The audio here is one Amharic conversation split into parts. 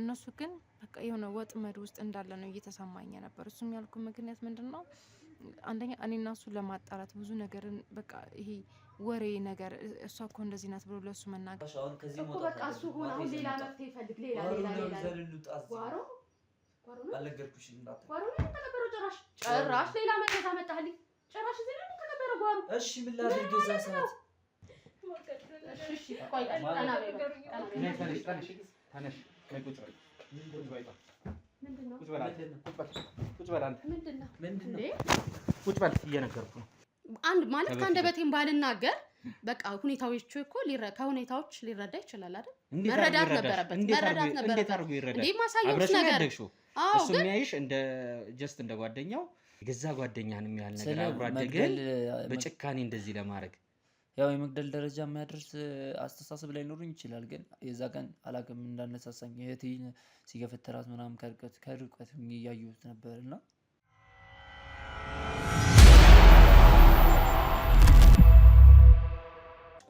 እነሱ ግን በቃ የሆነ ወጥመድ ውስጥ እንዳለ ነው እየተሰማኝ ነበር። እሱም ያልኩ ምክንያት ምንድነው አንደኛ እኔና እሱ ለማጣራት ብዙ ነገርን በቃ ይሄ ወሬ ነገር እሷ እኮ እንደዚህ ናት ብሎ ለሱ መናገር እኮ በቃ እሱ ሆነ አሁን ሌላ መፍትሄ ይፈልግ ሌላ ጓሮ አልነገርኩሽም እንዳትል ጓሮ ምን ተከበረ ጭራሽ ሌላ መከታ መጣልኝ ጭራሽ እዚህ ነው ተከበረ ጓሮ እሺ ምን ላድርግ እዛ ሰዓት እሺ ቆይ ተነሽ ቁጭ በል ምንድነው ቁጭ በል እየነገርኩ ነው አንድ ማለት ከአንደበቴም ባልናገር በቃ ሁኔታዎች እኮ ከሁኔታዎች ሊረዳ ይችላል አይደል መረዳት ነበረበት እንዴት አድርጎ ይረዳል እንዴ ማሳየውስ ነገር እሱ የሚያይሽ እንደ ጀስት እንደ ጓደኛው ገዛ ጓደኛን የሚያል ነገር አብራደገል በጭካኔ እንደዚህ ለማድረግ ያው የመግደል ደረጃ የሚያደርስ አስተሳሰብ ላይ ኖርኝ ይችላል ግን የዛ ቀን አላቅም እንዳነሳሳኝ እህቴን ሲገፈተራት ምናምን ከርቀት እያየሁት ነበርና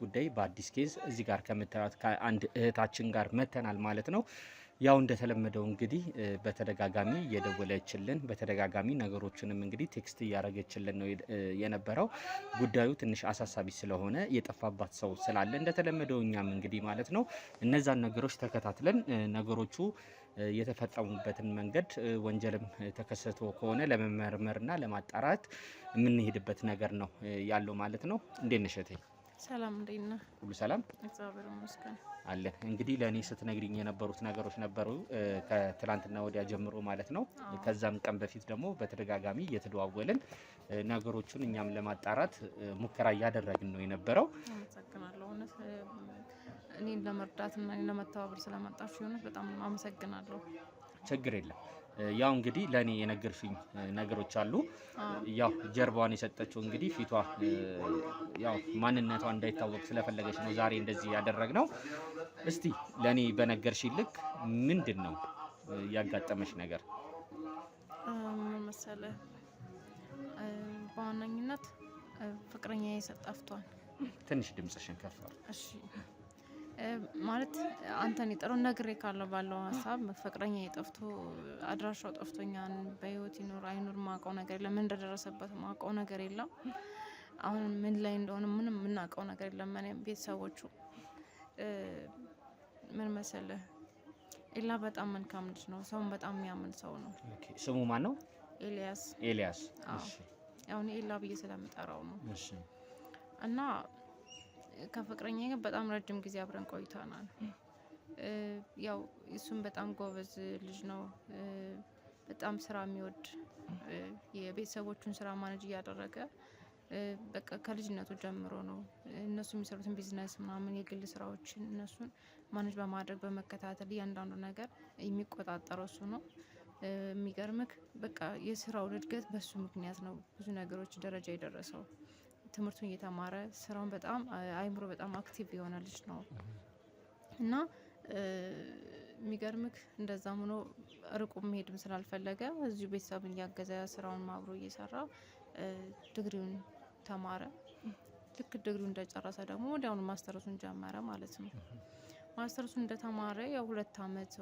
ጉዳይ በአዲስ ኬዝ እዚህ ጋር ከምትራት ከአንድ እህታችን ጋር መተናል ማለት ነው ያው እንደተለመደው እንግዲህ በተደጋጋሚ እየደወለችልን በተደጋጋሚ ነገሮችንም እንግዲህ ቴክስት እያረገችልን ነው የነበረው ጉዳዩ ትንሽ አሳሳቢ ስለሆነ የጠፋባት ሰው ስላለ እንደተለመደው እኛም እንግዲህ ማለት ነው እነዛን ነገሮች ተከታትለን ነገሮቹ የተፈጸሙበትን መንገድ ወንጀልም ተከሰቶ ከሆነ ለመመርመርና ለማጣራት የምንሄድበት ነገር ነው ያለው ማለት ነው እንዴት ነሽ እህቴ ሰላም እንዴት ነህ ሁሉ ሰላም እግዚአብሔር ይመስገን አለ እንግዲህ ለኔ ስትነግሪኝ የነበሩት ነገሮች ነበሩ ከትላንትና ወዲያ ጀምሮ ማለት ነው ከዛም ቀን በፊት ደግሞ በተደጋጋሚ እየተደዋወልን ነገሮቹን እኛም ለማጣራት ሙከራ ያደረግን ነው የነበረው አመሰግናለሁ እኔን ለመርዳትና እኔን ለመተባበር ስለመጣችሁ በጣም አመሰግናለሁ ችግር የለም ያው እንግዲህ ለኔ የነገርሽኝ ነገሮች አሉ ያው ጀርባዋን የሰጠችው እንግዲህ ፊቷ ያው ማንነቷ እንዳይታወቅ ስለፈለገች ነው ዛሬ እንደዚህ ያደረግነው እስቲ ለኔ በነገርሽኝ ልክ ምንድነው ያጋጠመሽ ነገር መሰለህ በዋነኝነት ፍቅረኛዬ ጠፍቷል ትንሽ ድምጽሽን ከፍ አድርጊ እሺ ማለት አንተን ይጥሩ ነግሬ ካለው ባለው ሐሳብ ፍቅረኛ የጠፍቶ አድራሻው ጠፍቶኛል በህይወት ይኖር አይኖር ማቀው ነገር የለም እንደደረሰበት ማቀው ነገር የለም አሁን ምን ላይ እንደሆነ ምንም ምናቀው ነገር የለም ማንም ቤተሰቦቹ ምን መሰለህ ኢላ በጣም መልካም ልጅ ነው ሰውን በጣም የሚያምን ሰው ነው ኦኬ ስሙ ማን ነው ኤልያስ እሺ ያው እኔ ኢላ ብዬ ስለምጠራው ነው እሺ እና ከፍቅረኛዬ ጋር በጣም ረጅም ጊዜ አብረን ቆይተናል ያው እሱም በጣም ጎበዝ ልጅ ነው በጣም ስራ የሚወድ የቤተሰቦቹን ስራ ማኔጅ ያደረገ በቃ ከልጅነቱ ጀምሮ ነው እነሱ የሚሰሩትን ቢዝነስ ምናምን የግል ስራዎችን እነሱን ማኔጅ በማድረግ በመከታተል ያንዳንዱ ነገር የሚቆጣጠረው እሱ ነው የሚገርምክ በቃ የስራው እድገት በሱ ምክንያት ነው ብዙ ነገሮች ደረጃ የደረሰው ትምህርቱን እየተማረ ስራውን በጣም አይምሮ በጣም አክቲቭ የሆነ ልጅ ነው እና የሚገርምክ እንደዛም ሆኖ ርቁ መሄድም ስላልፈለገ እዚሁ ቤተሰብን ያገዘ ስራውን አብሮ እየሰራ ዲግሪውን ተማረ ልክ ዲግሪውን እንደጨረሰ ደግሞ ወዲያውኑ ማስተርሱን ጀመረ ማለት ነው ማስተርሱን እንደተማረ ያው 2 አመት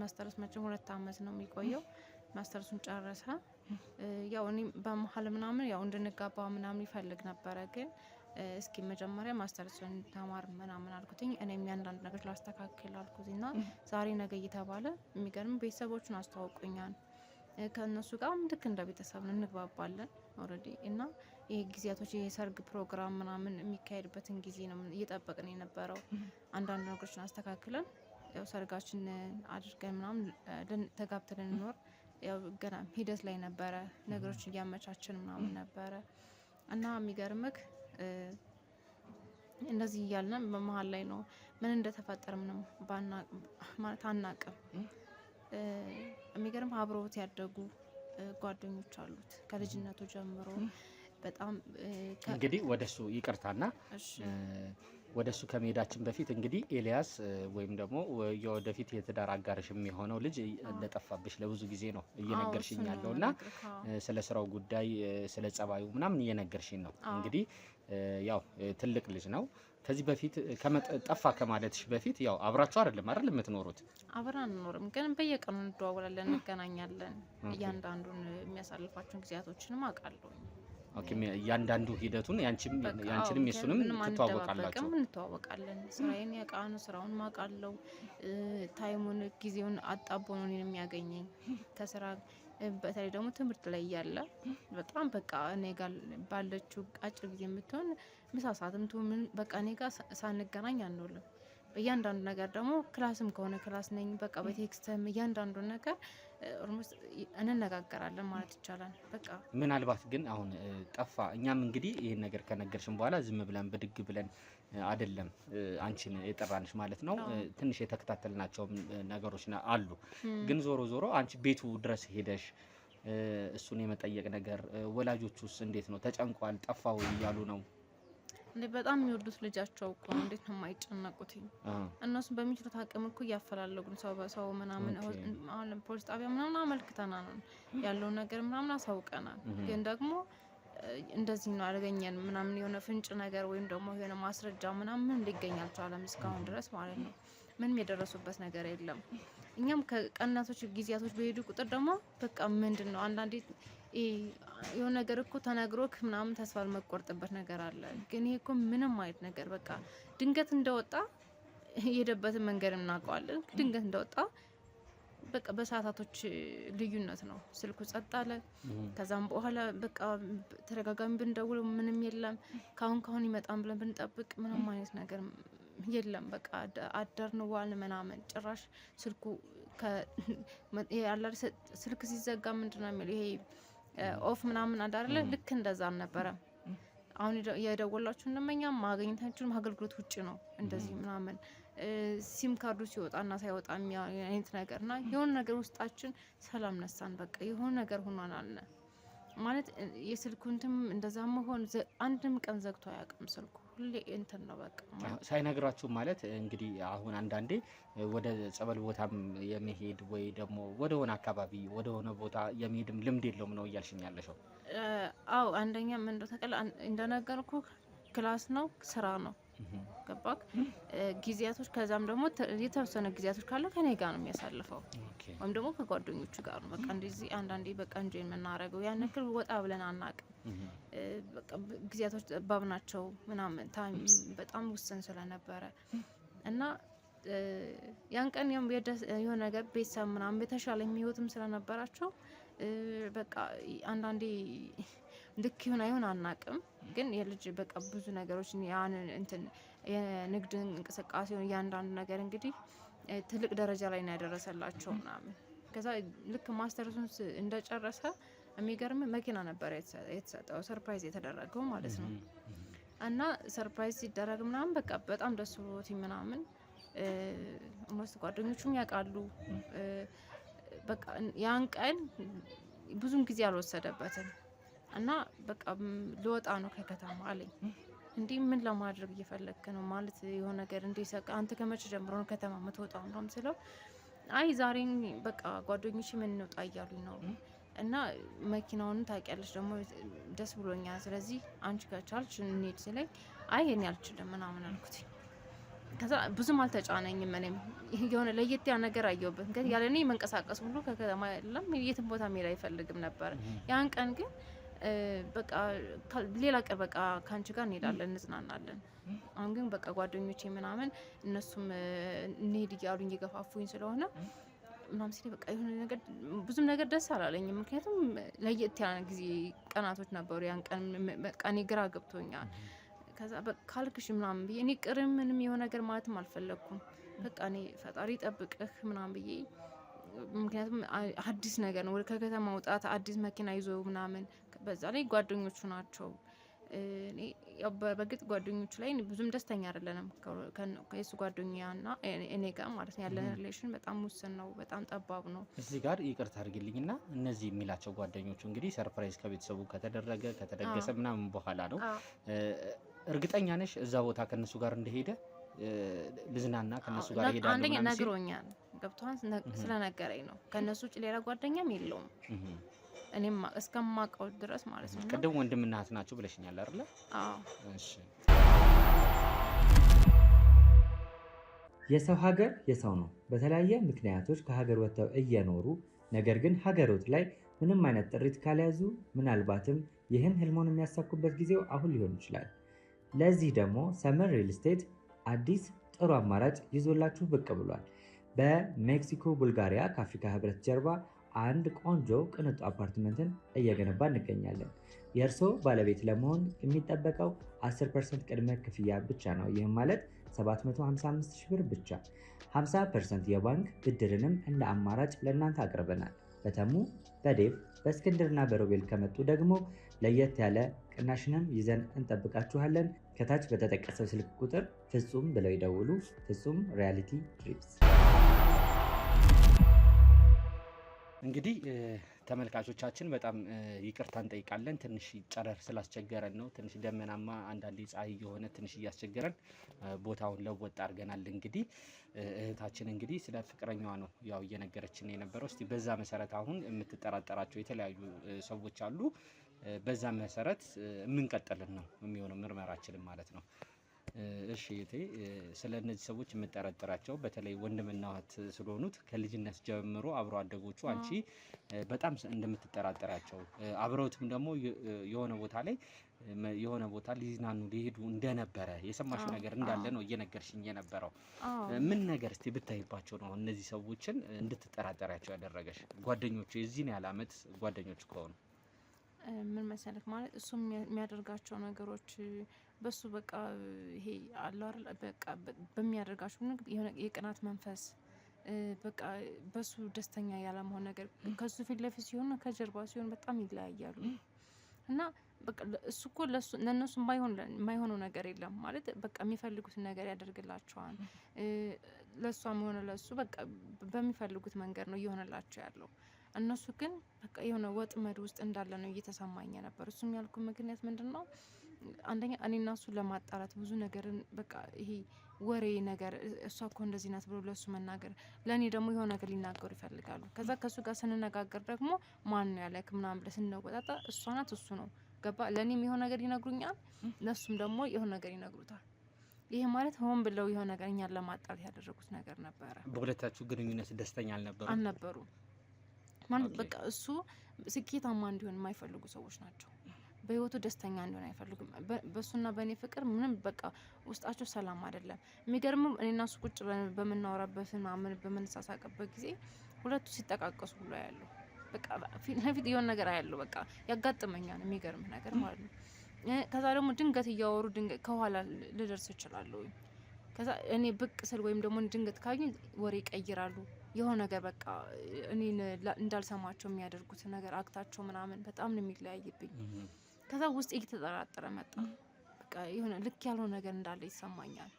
ማስተርስ መቼም 2 አመት ነው የሚቆየው ማስተርሱን ጨረሰ ያው እኔ በመሐል ምናምን ያው እንድንጋባ ምናምን ይፈልግ ነበር ግን እስኪ መጀመሪያ ማስተርሱን ተማር ምናምን አልኩትኝ እኔም ያንዳንድ ነገር ላስተካክል አልኩትና ዛሬ ነገ እየተባለ የሚገርም ቤተሰቦቹን አስተዋውቁኛል ከነሱ ጋር ልክ እንደ ቤተሰብ እንግባባለን ኦሬዲ እና ይሄ ጊዜያቶች የሰርግ ፕሮግራም ምናምን የሚካሄድበትን ጊዜ ነው እየጠበቅን የነበረው አንዳንድ ነገሮችን አስተካክለን ያው ሰርጋችን አድርገን ምናምን ተጋብተን እንኖር ያው ገና ሂደት ላይ ነበረ ነገሮች እያመቻችን ምናምን ነበረ እና የሚገርምክ እንደዚህ እያልን በመሃል ላይ ነው ምን እንደተፈጠረ ምንም ማለት አናቅም የሚገርም አብሮት ያደጉ ጓደኞች አሉት ከልጅነቱ ጀምሮ በጣም እንግዲህ ወደሱ ይቅርታና ወደሱ ከመሄዳችን በፊት እንግዲህ ኤልያስ ወይም ደግሞ የወደፊት የትዳር አጋርሽ የሚሆነው ልጅ እንደጠፋብሽ ለብዙ ጊዜ ነው እየነገርሽኝ ያለውና ስለ ስራው ጉዳይ ስለ ጸባዩ ምናምን እየነገርሽኝ ነው እንግዲህ ያው ትልቅ ልጅ ነው ከዚህ በፊት ጠፋ ከማለትሽ በፊት ያው አብራችሁ አይደል የምትኖሩት? አብረን አንኖርም፣ ግን በየቀኑ እንደዋወላለን፣ እንገናኛለን። እያንዳንዱን የሚያሳልፋቸውን ጊዜያቶችንም አውቃለሁ። ኦኬ፣ እያንዳንዱ ሂደቱን ያንቺንም የሱንም ትተዋወቃላችሁ? እንተዋወቃለን። ስራዬን ያውቃል፣ ስራውን ማውቃለሁ። ታይሙን ጊዜውን አጣቦ ነው እኔን የሚያገኘኝ ከስራ በተለይ ደግሞ ትምህርት ላይ እያለ በጣም በቃ እኔ ጋር ባለችው አጭር ጊዜ የምትሆን ምሳ ሰዓትም ምን በቃ እኔ ጋር ሳንገናኝ አንውልም። በእያንዳንዱ ነገር ደግሞ ክላስም ከሆነ ክላስ ነኝ፣ በቃ በቴክስትም እያንዳንዱ ነገር ኦልሞስት እንነጋገራለን ማለት ይቻላል። በቃ ምናልባት ግን አሁን ጠፋ፣ እኛም እንግዲህ ይሄን ነገር ከነገርሽን በኋላ ዝም ብለን ብድግ ብለን አይደለም አንቺን የጠራንሽ ማለት ነው። ትንሽ የተከታተልናቸው ነገሮች አሉ። ግን ዞሮ ዞሮ አንቺ ቤቱ ድረስ ሄደሽ እሱን የመጠየቅ ነገር ወላጆቹስ እንዴት ነው? ተጨንቋል፣ ጠፋው እያሉ ነው? እንዴ በጣም የሚወዱት ልጃቸው እኮ ነው። እንዴት ነው የማይጨነቁት? እነሱ በሚችሉት አቅም እኮ እያፈላለጉን ሰው በሰው ምናምን አሁን ፖሊስ ጣቢያ ምናምን አመልክተናል፣ ያለውን ነገር ምናምን አሳውቀናል። ግን ደግሞ እንደዚህ ነው አደገኛን ምናምን የሆነ ፍንጭ ነገር ወይም ደግሞ የሆነ ማስረጃ ምናምን ሊገኝ አልቻለም እስካሁን ድረስ ማለት ነው። ምንም የደረሱበት ነገር የለም። እኛም ከቀናቶች ጊዜያቶች በሄዱ ቁጥር ደግሞ በቃ ምንድን ነው አንዳንዴ የሆነ ነገር እኮ ተነግሮክ ምናምን ተስፋ መቆርጥበት ነገር አለ። ግን ይሄ እኮ ምንም አይነት ነገር በቃ ድንገት እንደወጣ የሄደበትን መንገድ እናውቀዋለን። ድንገት እንደወጣ በቃ በሰዓታቶች ልዩነት ነው ስልኩ ጸጥ አለ። ከዛም በኋላ በቃ ተደጋጋሚ ብንደውል ምንም የለም። ካሁን ይመጣን ብለን ብንጠብቅ ምንም አይነት ነገር የለም። በቃ አደርን ዋልን ምናምን ጭራሽ ስልኩ ስልክ ሲዘጋ ምንድነው የሚለው ይሄ ኦፍ ምናምን አዳርለ ልክ እንደዛ አልነበረም። አሁን የደወላችሁ እንደመኛም ማግኘታችሁም አገልግሎት ውጭ ነው እንደዚህ ምናምን ሲም ካርዱ ሲወጣና ሳይወጣ አይነት ነገርና የሆነ ነገር ውስጣችን ሰላም ነሳን። በቃ የሆነ ነገር ሆኗል አለ ማለት የስልኩንትም እንደዛ መሆን አንድም ቀን ዘግቶ አያውቅም ስልኩ ሁሌ እንትን ነው በቃ ሳይነግራችሁ ማለት እንግዲህ አሁን አንዳንዴ ወደ ጸበል ቦታም የመሄድ ወይ ደግሞ ወደ ሆነ አካባቢ ወደ ሆነ ቦታ የመሄድም ልምድ የለውም ነው እያልሽኝ ያለሽው? አዎ አንደኛ ምን እንደነገርኩ ክላስ ነው ስራ ነው ገባክ? ጊዜያቶች ከዛም ደግሞ የተወሰነ ጊዜያቶች ካለ ከኔ ጋር ነው የሚያሳልፈው ወይም ደግሞ ከጓደኞቹ ጋር ነው። በቃ እንደዚህ አንዳንዴ በቃ እንጂ የምናረገው ያን ያክል ወጣ ብለን አናውቅም። በቃ ጊዜያቶች ጠባብ ናቸው ምናምን ታይም በጣም ውስን ስለነበረ እና ያን ቀን የሆነ ነገር ቤተሰብ ምናምን በተሻለ የሚወትም ስለነበራቸው በቃ አንዳንዴ ልክ ይሁን አይሁን አናውቅም። ግን የልጅ በቃ ብዙ ነገሮች ያን እንትን የንግድ እንቅስቃሴውን እያንዳንዱ ነገር እንግዲህ ትልቅ ደረጃ ላይ ነው ያደረሰላቸው ምናምን። ከዛ ልክ ማስተርሱን እንደጨረሰ የሚገርም መኪና ነበር የተሰጠው ሰርፕራይዝ የተደረገው ማለት ነው። እና ሰርፕራይዝ ሲደረግ ምናምን በቃ በጣም ደስ ብሎት ምናምን ሞስት ጓደኞቹም ያውቃሉ። በቃ ያን ቀን ብዙም ጊዜ አልወሰደበትም እና በቃ ልወጣ ነው ከከተማ አለኝ። እንዲህ ምን ለማድረግ እየፈለግክ ነው ማለት የሆነ ነገር እንዲሰቃ አንተ ከመቼ ጀምሮ ነው ከተማ የምትወጣው ነው ስለው አይ ዛሬ በቃ ጓደኞቼ ምን እንውጣ እያሉኝ ነው እና መኪናውን ታውቂያለሽ ደግሞ ደስ ብሎኛል፣ ስለዚህ አንቺ ከቻልሽ እንሂድ ሲለኝ አይ እኔ አልችልም ምናምን አልኩት። ከዛ ብዙም አልተጫነኝም። እኔም የሆነ ለየት ያ ነገር አየሁበት። ግን ያለ እኔ መንቀሳቀስ ሁሉ ከከተማ የለም የትም ቦታ መሄድ አይፈልግም ነበር። ያን ቀን ግን በቃ ሌላ ቀን በቃ ካንቺ ጋር እንሄዳለን እንዝናናለን። አሁን ግን በቃ ጓደኞቼ ምናምን እነሱም እንሄድ እያሉኝ እየገፋፉኝ ስለሆነ ምናምን ሲል በቃ የሆነ ነገር ብዙም ነገር ደስ አላለኝም። ምክንያቱም ለየት ያለ ጊዜ ቀናቶች ነበሩ። ያን ቀን በቃ እኔ ግራ ገብቶኛል። ከዛ በቃ ካልክሽ ምናምን ብዬ እኔ ቅርም ምንም የሆነ ነገር ማለትም አልፈለግኩም። በቃ እኔ ፈጣሪ ጠብቅህ ምናምን ብዬ ምክንያቱም አዲስ ነገር ነው ወደ ከከተማ መውጣት አዲስ መኪና ይዞ ምናምን በዛ ላይ ጓደኞቹ ናቸው። እኔ ያው በግጥ ጓደኞቹ ላይ ብዙም ደስተኛ አይደለንም ከእሱ ጓደኛና እኔ ጋር ማለት ነው ያለን ሪሌሽን በጣም ውስን ነው፣ በጣም ጠባብ ነው። እዚህ ጋር ይቅርታ አድርግልኝና እነዚህ የሚላቸው ጓደኞቹ እንግዲህ ሰርፕራይዝ ከቤተሰቡ ከተደገሰ ምናምን በኋላ ነው። እርግጠኛ ነሽ እዛ ቦታ ከነሱ ጋር እንደሄደ ልዝናና ከነሱ ጋር ሄዳለሁ? አንደኛ ነግሮኛል፣ ገብቷን ስለነገረኝ ነው። ከነሱ ውጭ ሌላ ጓደኛም የለውም እኔም እስከማውቀው ድረስ ማለት ነው። ቅድም ወንድምና እህት ናቸው ብለሽኛል አይደል? አዎ። እሺ የሰው ሀገር የሰው ነው። በተለያየ ምክንያቶች ከሀገር ወጥተው እየኖሩ ነገር ግን ሀገሮት ላይ ምንም አይነት ጥሪት ካልያዙ ምናልባትም ይህን ህልሞን የሚያሳኩበት ጊዜው አሁን ሊሆን ይችላል። ለዚህ ደግሞ ሰመር ሪል ስቴት አዲስ ጥሩ አማራጭ ይዞላችሁ ብቅ ብሏል። በሜክሲኮ ቡልጋሪያ ከአፍሪካ ህብረት ጀርባ አንድ ቆንጆ ቅንጡ አፓርትመንትን እየገነባ እንገኛለን። የእርስዎ ባለቤት ለመሆን የሚጠበቀው 10% ቅድመ ክፍያ ብቻ ነው። ይህም ማለት 755 ሺህ ብር ብቻ። 50% የባንክ ብድርንም እንደ አማራጭ ለእናንተ አቅርበናል። በተሙ በዴቭ በእስክንድርና በሮቤል ከመጡ ደግሞ ለየት ያለ ቅናሽንም ይዘን እንጠብቃችኋለን። ከታች በተጠቀሰው ስልክ ቁጥር ፍጹም ብለው ይደውሉ። ፍጹም ሪያሊቲ ትሪፕስ። እንግዲህ ተመልካቾቻችን በጣም ይቅርታ እንጠይቃለን። ትንሽ ጨረር ስላስቸገረን ነው። ትንሽ ደመናማ አንዳንዴ ፀሐይ የሆነ ትንሽ እያስቸገረን ቦታውን ለወጥ አድርገናል። እንግዲህ እህታችን እንግዲህ ስለ ፍቅረኛዋ ነው ያው እየነገረችን የነበረው። እስቲ በዛ መሰረት አሁን የምትጠራጠራቸው የተለያዩ ሰዎች አሉ። በዛ መሰረት የምንቀጥልን ነው የሚሆነው ምርመራችንን ማለት ነው። እሺ እቴ ስለ እነዚህ ሰዎች የምጠረጥራቸው በተለይ ወንድምና እህት ስለሆኑት ከልጅነት ጀምሮ አብሮ አደጎቹ አንቺ በጣም እንደምትጠራጠራቸው አብረውትም ደግሞ የሆነ ቦታ ሊዝናኑ ሊሄዱ እንደነበረ የሰማሽ ነገር እንዳለ ነው እየነገርሽኝ የነበረው። ምን ነገር እስቲ ብታይባቸው ነው እነዚህ ሰዎችን እንድትጠራጠራቸው ያደረገሽ? ጓደኞቹ የዚህን ያህል ዓመት ጓደኞች ከሆኑ ምን መሰለክ ማለት እሱ የሚያደርጋቸው ነገሮች በሱ በቃ ይሄ አለው አይደል በቃ በሚያደርጋቸው ነገር የሆነ የቅናት መንፈስ በቃ በሱ ደስተኛ ያለመሆን ነገር ከሱ ፊት ለፊት ሲሆን ከጀርባ ሲሆን በጣም ይለያያሉ። እና በቃ እሱ እኮ ለነሱ የማይሆነው ነገር የለም ማለት በቃ የሚፈልጉትን ነገር ያደርግላቸዋል። ለሷም ሆነ ለሱ በቃ በሚፈልጉት መንገድ ነው እየሆነላቸው ያለው። እነሱ ግን በቃ የሆነ ወጥመድ ውስጥ እንዳለ ነው እየተሰማኝ ነበር። እሱም ያልኩ ምክንያት ምንድነው? አንደኛ እኔና እሱ ለማጣራት ብዙ ነገርን በቃ ይሄ ወሬ ነገር እሷ እኮ እንደዚህ ናት ብሎ ለሱ መናገር፣ ለኔ ደግሞ የሆነ ነገር ሊናገሩ ይፈልጋሉ። ከዛ ከሱ ጋር ስንነጋገር ደግሞ ማን ነው ያለክ ምናምን ብለን ስንወጣጣ እሷ ናት እሱ ነው ገባ። ለኔም የሆነ ነገር ይነግሩኛል፣ ለሱም ደግሞ የሆነ ነገር ይነግሩታል። ይሄ ማለት ሆን ብለው የሆነ ነገር እኛን ለማጣራት ያደረጉት ነገር ነበረ። በሁለታችሁ ግንኙነት ደስተኛ አልነበሩም ማለት በቃ እሱ ስኬታማ እንዲሆን የማይፈልጉ ሰዎች ናቸው። በህይወቱ ደስተኛ እንዲሆን አይፈልጉም። በሱና በእኔ ፍቅር ምንም በቃ ውስጣቸው ሰላም አይደለም። የሚገርመው እኔና እሱ ቁጭ በምናወራበት ምናምን በምንሳሳቅበት ጊዜ ሁለቱ ሲጠቃቀሱ ሁሉ ያለው በቃ ፊት ለፊት የሆነ ነገር አያለው በቃ ያጋጥመኛል። የሚገርም ነገር ማለት ነው። ከዛ ደግሞ ድንገት እያወሩ ድንገት ከኋላ ልደርስ እችላለሁ። ከዛ እኔ ብቅ ስል ወይም ደግሞ ድንገት ካዩኝ ወሬ ይቀይራሉ። የሆነ ነገር በቃ እኔን እንዳልሰማቸው የሚያደርጉት ነገር አክታቸው ምናምን በጣም ነው የሚለያይብኝ። ከዛ ውስጥ እየተጠራጠረ መጣ። በቃ የሆነ ልክ ያልሆነ ነገር እንዳለ ይሰማኛል።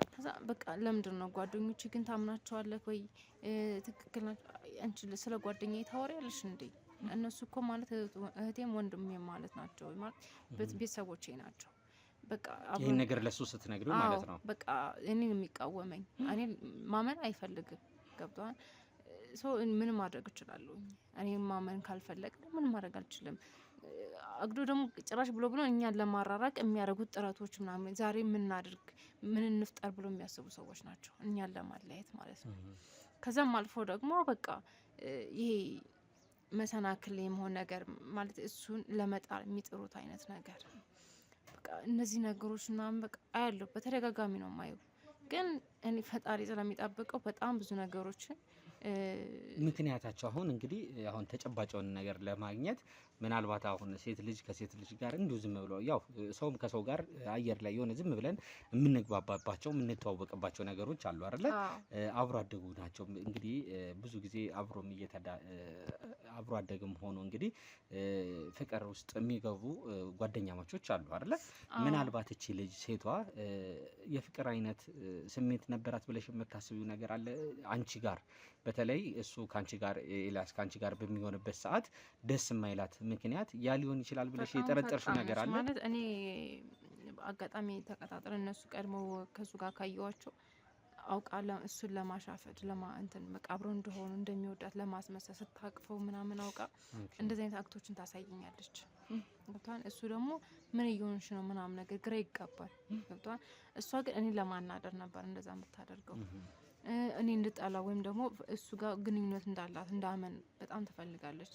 ከዛ በቃ ለምንድን ነው ጓደኞች ግን ታምናቸዋለህ ወይ? ትክክል ናቸው። አንቺ ስለ ጓደኛዬ ታወሪያለሽ እንዴ? እነሱ እኮ ማለት እህቴም ወንድሜም ማለት ናቸው ማለት ቤተሰቦቼ ናቸው። በቃ ይሄን ነገር ለሱ ስትነግሪው ማለት ነው በቃ እኔን የሚቃወመኝ እኔ ማመን አይፈልግም። ገብቷል። ሰው ምን ማድረግ እችላለሁ? እኔ ማመን ካልፈለግ ምን ማድረግ አልችልም። አግዶ ደግሞ ጭራሽ ብሎ እኛን ለማራራቅ የሚያደርጉት ጥረቶች ምናምን ዛሬ ምናድርግ ምን እንፍጠር ብሎ የሚያስቡ ሰዎች ናቸው እኛን ለማለያየት ማለት ነው። ከዛም አልፎ ደግሞ በቃ ይሄ መሰናክል የመሆን ነገር ማለት እሱን ለመጣል የሚጥሩት አይነት ነገር በቃ እነዚህ ነገሮች ምናምን በቃ አያለሁ በተደጋጋሚ ነው የማየው። ግን እኔ ፈጣሪ ስለሚጠብቀው በጣም ብዙ ነገሮችን ምክንያታቸው አሁን እንግዲህ አሁን ተጨባጭውን ነገር ለማግኘት ምናልባት አሁን ሴት ልጅ ከሴት ልጅ ጋር እንዲሁ ዝም ብሎ ያው ሰውም ከሰው ጋር አየር ላይ የሆነ ዝም ብለን የምንግባባባቸው የምንተዋወቅባቸው ነገሮች አሉ አይደለ? አብሮ አደጉ ናቸው እንግዲህ ብዙ ጊዜ አብሮ አደግም ሆኖ እንግዲህ ፍቅር ውስጥ የሚገቡ ጓደኛማቾች አሉ አይደለ? ምናልባት እቺ ልጅ ሴቷ የፍቅር አይነት ስሜት ነበራት ብለሽ የምታስቢው ነገር አለ አንቺ ጋር? በተለይ እሱ ካንቺ ጋር ኤልያስ ካንቺ ጋር በሚሆንበት ሰዓት ደስ የማይላት ምክንያት ያ ሊሆን ይችላል ብለሽ የጠረጠርሽው ነገር አለ? ማለት እኔ አጋጣሚ ተቀጣጥረን እነሱ ቀድሞ ከሱ ጋር ካየዋቸው አውቃለ እሱን ለማሻፈድ እንትን በቃ አብረው እንደሆኑ እንደሚወዳት ለማስመሰል ስታቅፈው ምናምን አውቃ እንደዚህ አይነት አክቶችን ታሳየኛለች። ገብቷል። እሱ ደግሞ ምን እየሆንሽ ነው ምናምን ነገር ግራ ይጋባል። ገብቷል። እሷ ግን እኔ ለማናደር ነበር እንደዛ የምታደርገው። እኔ እንድጠላ ወይም ደግሞ እሱ ጋር ግንኙነት እንዳላት እንዳመን በጣም ትፈልጋለች።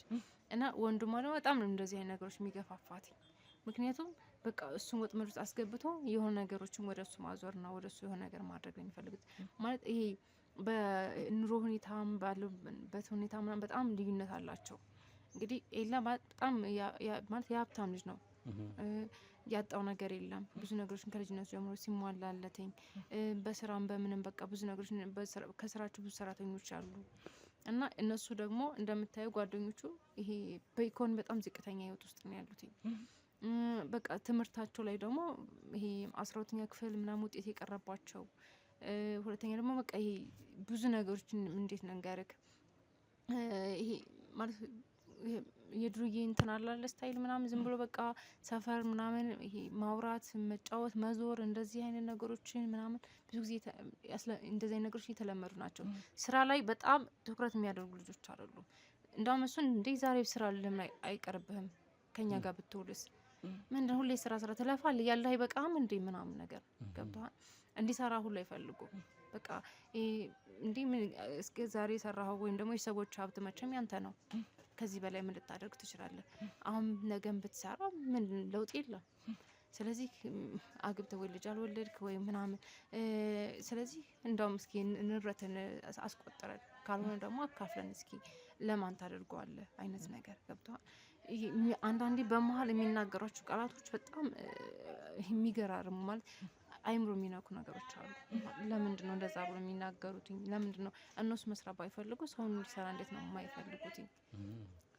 እና ወንድሟ ደግሞ በጣም ነው እንደዚህ አይነት ነገሮች የሚገፋፋት። ምክንያቱም በቃ እሱን ወጥመድ ውስጥ አስገብቶ የሆነ ነገሮችን ወደ እሱ ማዞርና ወደ እሱ የሆነ ነገር ማድረግ ነው የሚፈልጉት። ማለት ይሄ በኑሮ ሁኔታም ባለበት ሁኔታ ምናምን በጣም ልዩነት አላቸው። እንግዲህ ኤላ በጣም ማለት የሀብታም ልጅ ነው። ያጣው ነገር የለም። ብዙ ነገሮችን ከልጅነቱ ጀምሮ ሲሟላለትኝ በስራም በምንም በቃ ብዙ ነገሮች ከስራቸው ብዙ ሰራተኞች አሉ። እና እነሱ ደግሞ እንደምታዩ ጓደኞቹ ይሄ በኢኮኖሚ በጣም ዝቅተኛ ህይወት ውስጥ ነው ያሉት። በቃ ትምህርታቸው ላይ ደግሞ ይሄ 12ኛ ክፍል ምናምን ውጤት የቀረባቸው፣ ሁለተኛ ደግሞ በቃ ይሄ ብዙ ነገሮችን እንዴት ነገርክ ይሄ ማለት የድሩዬ እንትን አላለ ስታይል ምናምን ዝም ብሎ በቃ ሰፈር ምናምን ይሄ ማውራት፣ መጫወት፣ መዞር እንደዚህ አይነት ነገሮችን ምናምን ብዙ ጊዜ እንደዚህ አይነት ነገሮች የተለመዱ ናቸው። ስራ ላይ በጣም ትኩረት የሚያደርጉ ልጆች አይደሉም። እንዳውም እሱን እንዴ ዛሬ ስራ ለምን አይቀርብህም ከኛ ጋር ብትውልስ ምንድነው ሁሌ ስራ ትለፋለህ ያለህ አይበቃም እንዴ ምናምን ነገር ገብቷል። እንዲሰራ ሁሉ አይፈልጉም። በቃ እንዴ ምን እስከ ዛሬ ሰራኸው ወይም ደግሞ የሰዎች ሀብት መቼም ያንተ ነው። ከዚህ በላይ ምን ልታደርግ ትችላለህ? አሁን ነገም ብትሰራ ምን ለውጥ የለም። ስለዚህ አግብተህ ወይ ልጅ አልወለድክ ወይ ምናምን ስለዚህ እንደውም እስኪ ንብረትን አስቆጥረን ካልሆነ ደግሞ አካፍለን እስኪ ለማን ታደርገዋለህ አይነት ነገር ገብቷል። ይሄ አንዳንዴ በመሀል የሚናገሯቸው ቃላቶች በጣም የሚገራርሙ ማለት አይምሮ የሚነኩ ነገሮች አሉ። ለምንድን ነው እንደዛ ብሎ የሚናገሩት? ለምንድን ነው እነሱ መስራት ባይፈልጉ ሰውን እንዲሰራ እንዴት ነው የማይፈልጉት?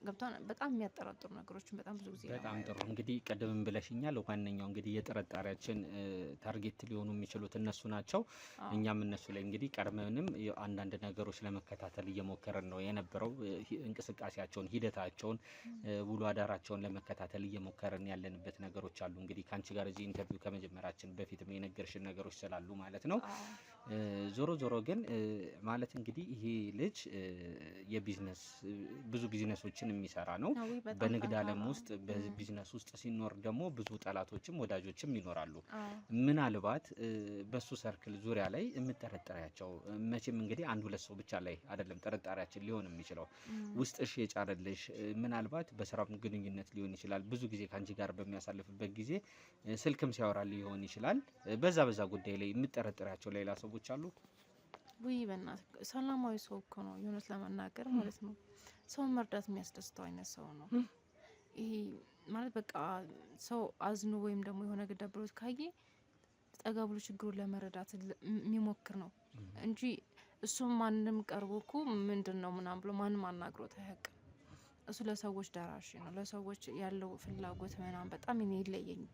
ገብቷል። በጣም የሚያጠራጥሩ ነገሮችን በጣም ብዙ ጊዜ በጣም ጥሩ። እንግዲህ ቀደም ብለሽኛል። ዋነኛው እንግዲህ የጥርጣሬያችን ታርጌት ሊሆኑ የሚችሉት እነሱ ናቸው። እኛም እነሱ ላይ እንግዲህ ቀድመንም አንዳንድ ነገሮች ለመከታተል እየሞከረን ነው የነበረው። እንቅስቃሴያቸውን፣ ሂደታቸውን፣ ውሎ አዳራቸውን ለመከታተል እየሞከረን ያለንበት ነገሮች አሉ። እንግዲህ ከአንቺ ጋር እዚህ ኢንተርቪው ከመጀመራችን በፊትም የነገርሽን ነገሮች ስላሉ ማለት ነው። ዞሮ ዞሮ ግን ማለት እንግዲህ ይሄ ልጅ የቢዝነስ ብዙ ቢዝነሶችን የሚሰራ ነው። በንግድ ዓለም ውስጥ በቢዝነስ ውስጥ ሲኖር ደግሞ ብዙ ጠላቶችም ወዳጆችም ይኖራሉ። ምናልባት በሱ ሰርክል ዙሪያ ላይ የምጠረጠሪያቸው መቼም እንግዲህ አንድ ሁለት ሰው ብቻ ላይ አይደለም ጥርጣሬያችን ሊሆን የሚችለው ውስጥሽ የጫረልሽ ምናልባት በስራም ግንኙነት ሊሆን ይችላል። ብዙ ጊዜ ከአንቺ ጋር በሚያሳልፍበት ጊዜ ስልክም ሲያወራ ሊሆን ይችላል። በዛ ጉዳይ ላይ የምጠረጠሪያቸው ሌላ ሰዎች አሉ? ውይ በእናትህ ሰላማዊ ሰው እኮ ነው የእውነት ለመናገር ማለት ነው። ሰውን መርዳት የሚያስደስተው አይነት ሰው ነው። ይሄ ማለት በቃ ሰው አዝኖ ወይም ደግሞ የሆነ ነገር ደብሮት ካየ ጠጋ ብሎ ችግሩን ለመረዳት የሚሞክር ነው እንጂ እሱም ማንም ቀርቦ እኮ ምንድን ነው ምናምን ብሎ ማንም አናግሮት አያውቅም። እሱ ለሰዎች ደራሽ ነው። ለሰዎች ያለው ፍላጎት ምናምን በጣም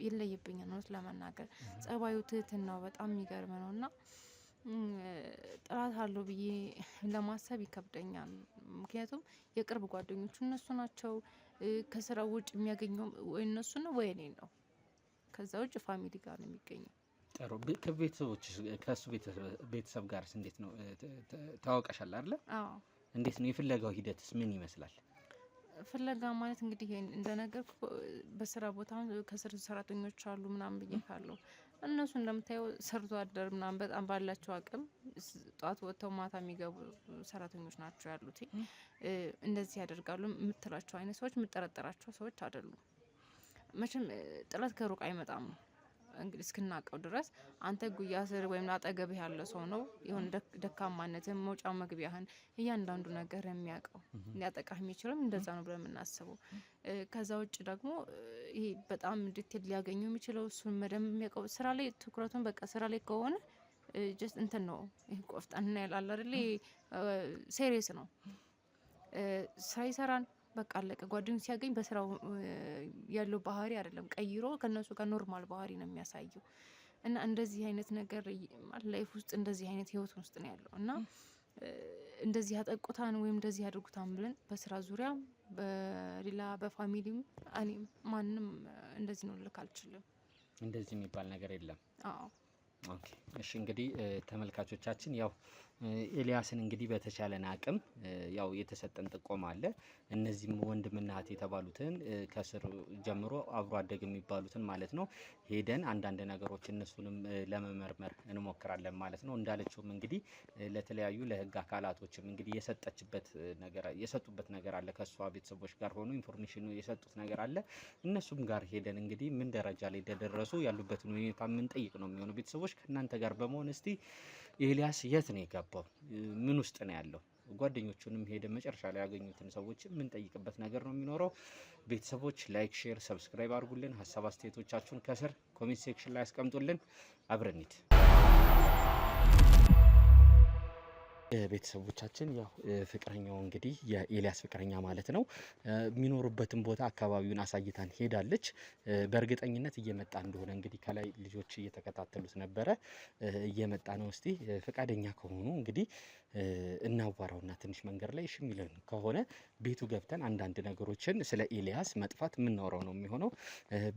ይለይብኛል እውነት ለመናገር። ጸባዩ፣ ትህትናው በጣም የሚገርም ነው እና ጥራት አለው ብዬ ለማሰብ ይከብደኛል። ምክንያቱም የቅርብ ጓደኞቹ እነሱ ናቸው። ከስራ ውጭ የሚያገኘው ወይ እነሱ ነው ወይ እኔ ነው። ከዛ ውጭ ፋሚሊ ጋር ነው የሚገኘው። ጥሩ። ከቤተሰቦች ከሱ ቤተሰብ ጋርስ እንዴት ነው ታወቀሻል አይደል? አዎ። እንዴት ነው የፍለጋው ሂደትስ ምን ይመስላል? ፍለጋ ማለት እንግዲህ እንደነገርኩ በስራ ቦታ ከስር ሰራተኞች አሉ ምናምን ብዬ ካለው እነሱ እንደምታየው ሰርቶ አደር ምናምን በጣም ባላቸው አቅም ጧት ወጥተው ማታ የሚገቡ ሰራተኞች ናቸው ያሉት። እንደዚህ ያደርጋሉ የምትላቸው አይነት ሰዎች የምጠረጠራቸው ሰዎች አይደሉም። መቼም ጥለት ከሩቅ አይመጣም ነው እንግዲህ እስክናቀው ድረስ አንተ ጉያ ስር ወይም አጠገብህ ያለ ሰው ነው የሆነ ደካማነትን መውጫ መግቢያህን እያንዳንዱ ነገር የሚያውቀው ሊያጠቃህ የሚችልም እንደዛ ነው ብለን የምናስበው። ከዛ ውጭ ደግሞ ይሄ በጣም ዲቴል ሊያገኙ የሚችለው እሱን መደም የሚያውቀው ስራ ላይ ትኩረቱን በቃ ስራ ላይ ከሆነ ጀስት እንትን ነው ይሄ ቆፍጣንና ያላል አይደል ሴሪየስ ነው። ስራ ይሰራን በቃ አለቀ። ጓደኞች ሲያገኝ በስራው ያለው ባህሪ አይደለም ቀይሮ ከነሱ ጋር ኖርማል ባህሪ ነው የሚያሳየው። እና እንደዚህ አይነት ነገር ላይፍ ውስጥ እንደዚህ አይነት ህይወት ውስጥ ነው ያለው እና እንደዚህ ያጠቁታን ወይም እንደዚህ ያድርጉታን ብለን በስራ ዙሪያ በሌላ በፋሚሊም እኔ ማንንም እንደዚህ ነው ልክ አልችልም። እንደዚህ የሚባል ነገር የለም። አዎ ኦኬ እሺ እንግዲህ ተመልካቾቻችን ያው ኤልያስን እንግዲህ በተቻለን አቅም ያው የተሰጠን ጥቆማ አለ። እነዚህም ወንድምና እህት የተባሉትን ከስር ጀምሮ አብሮ አደግ የሚባሉትን ማለት ነው ሄደን አንዳንድ ነገሮች እነሱንም ለመመርመር እንሞክራለን ማለት ነው። እንዳለችውም እንግዲህ ለተለያዩ ለህግ አካላቶችም እንግዲህ የሰጡበት ነገር አለ። ከሷ ቤተሰቦች ጋር ሆኖ ኢንፎርሜሽኑ የሰጡት ነገር አለ። እነሱም ጋር ሄደን እንግዲህ ምን ደረጃ ላይ እንደደረሱ ያሉበትን ሁኔታ ምን ጠይቅ ነው የሚሆነው። ቤተሰቦች ከእናንተ ጋር በመሆን እስቲ ኤልያስ የት ነው የገባው? ምን ውስጥ ነው ያለው? ጓደኞቹንም ሄደ መጨረሻ ላይ ያገኙትን ሰዎች የምንጠይቅበት ነገር ነው የሚኖረው። ቤተሰቦች ላይክ፣ ሼር፣ ሰብስክራይብ አድርጉልን። ሀሳብ አስተያየቶቻችሁን ከስር ኮሜንት ሴክሽን ላይ ያስቀምጡልን። አብረን እንሂድ። ቤተሰቦቻችን ያው ፍቅረኛው እንግዲህ የኤልያስ ፍቅረኛ ማለት ነው የሚኖሩበትን ቦታ አካባቢውን አሳይታን ሄዳለች። በእርግጠኝነት እየመጣ እንደሆነ እንግዲህ ከላይ ልጆች እየተከታተሉት ነበረ። እየመጣ ነው። እስቲ ፈቃደኛ ከሆኑ እንግዲህ እናዋራውና ትንሽ መንገድ ላይ እሺ የሚለን ከሆነ ቤቱ ገብተን አንዳንድ ነገሮችን ስለ ኤልያስ መጥፋት የምናወራው ነው የሚሆነው።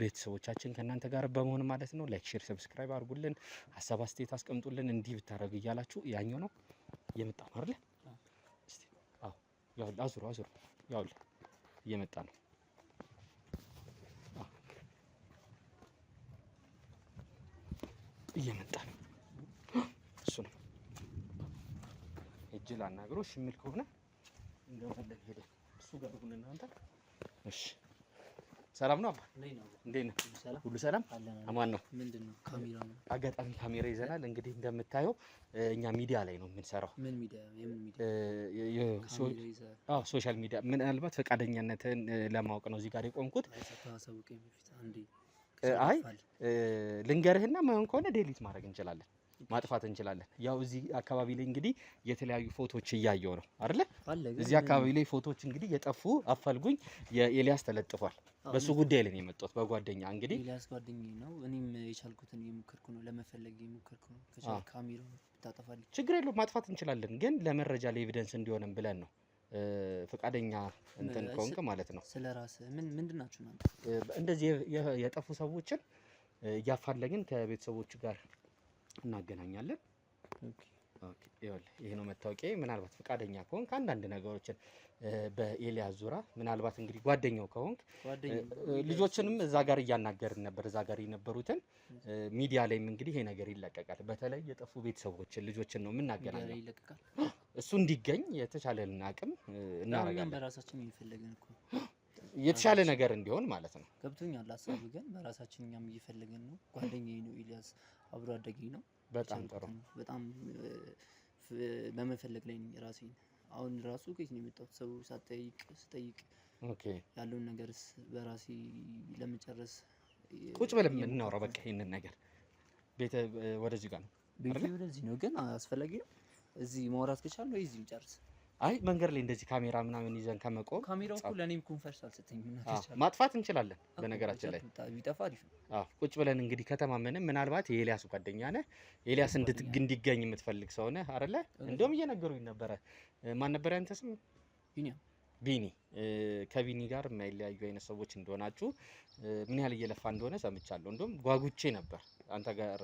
ቤተሰቦቻችን ከእናንተ ጋር በመሆን ማለት ነው ላይክ፣ ሼር፣ ሰብስክራይብ አድርጉልን። ሀሳብ አስተያየት አስቀምጡልን። እንዲህ ብታደርጉ እያላችሁ ያኛው ነው እየመጣ ነው አይደል? እስቲ አዎ፣ ያው አዙሩ ያው እየመጣ ነው። አዎ እየመጣ ነው። እሱ ነው እጅ ላናግሮ እሺ የሚል ከሆነ እንደፈለግ ሄደ እሱ ጋር ሁሉ እናንተ እሺ። ሰላም ነው አባ? እንዴት ነህ? ሁሉ ሰላም አማን ነው። ምንድነው ካሜራ ነው? አጋጣሚ ካሜራ ይዘናል። እንግዲህ እንደምታየው እኛ ሚዲያ ላይ ነው የምንሰራው። ምን ሚዲያ? የምን ሚዲያ? ሶሻል ሚዲያ። ምናልባት ፈቃደኛነትን ለማወቅ ነው እዚህ ጋር የቆምኩት። አይ ልንገርህና ማይሆን ከሆነ ዴሊት ማድረግ እንችላለን፣ ማጥፋት እንችላለን። ያው እዚህ አካባቢ ላይ እንግዲህ የተለያዩ ፎቶዎች እያየው ነው አይደለ? እዚህ አካባቢ ላይ ፎቶዎች እንግዲህ የጠፉ አፈልጉኝ የኤልያስ ተለጥፏል። በሱ ጉዳይ ላይ ነው የመጣሁት። በጓደኛ እንግዲህ ኤልያስ ጓደኛዬ ነው። እኔም የቻልኩትን እየሞከርኩ ነው፣ ለመፈለግ እየሞከርኩ ነው። ከቻል ካሜራው ታጠፋለች፣ ችግር የለውም ማጥፋት እንችላለን። ግን ለመረጃ ለኤቪደንስ እንዲሆንም ብለን ነው ፈቃደኛ እንትን ከሆንክ ማለት ነው። ስለራስ ምንድናችሁ እናንተ? እንደዚህ የጠፉ ሰዎችን እያፋለግን ከቤተሰቦቹ ጋር እናገናኛለን። ኦኬ ይሄ ነው መታወቂያ። ምናልባት ፈቃደኛ ከሆንክ አንዳንድ ነገሮችን በኤልያስ ዙራ ምናልባት እንግዲህ ጓደኛው ከሆንክ ልጆችንም እዛ ጋር እያናገርን ነበር። እዛ ጋር የነበሩትን ሚዲያ ላይም እንግዲህ ይሄ ነገር ይለቀቃል። በተለይ የጠፉ ቤተሰቦችን ልጆችን ነው የምናገናኘው። እሱ እንዲገኝ የተቻለንን አቅም እናደርጋለን። በራሳችን እየፈለግን እኮ የተሻለ ነገር እንዲሆን ማለት ነው። ገብቶኛል ሀሳቡ። ግን በራሳችን እኛም እየፈለግን ነው። ጓደኛዬ ነው ኤልያስ፣ አብሮ አደጌ ነው። በጣም ጥሩ። በጣም በመፈለግ ላይ ነኝ ራሴን። አሁን ራሱ ከየት ነው የመጣሁት? ሰው ስጠይቅ ያለውን ነገርስ በራሴ ለመጨረስ ቁጭ ብለን እናወራው። በቃ ይሄንን ነገር ቤተ ወደዚህ ጋር ነው፣ ቤቴ ወደዚህ ነው። ግን አስፈላጊ ነው እዚህ ማውራት ከቻልን ነው እዚህ እንጨርስ። አይ መንገድ ላይ እንደዚህ ካሜራ ምናምን ይዘን ከመቆም ካሜራው እኮ ለኔም ኮንፈርስ አልሰጠኝም እና ማጥፋት እንችላለን። በነገራችን ላይ ቢጠፋ አሪፍ ነው። ቁጭ ብለን እንግዲህ ከተማመንን ምናልባት የኤልያስ ጓደኛ ነህ፣ ኤልያስ እንዲገኝ የምትፈልግ ሰው ነህ አይደለ? እንደውም እየነገሩኝ ነበረ። ማን ነበር ያንተ ስም? ቢኒ። ከቢኒ ጋር የማይለያዩ አይነት ሰዎች እንደሆናችሁ ምን ያህል እየለፋ እንደሆነ ሰምቻለሁ። እንደውም ጓጉቼ ነበር አንተ ጋር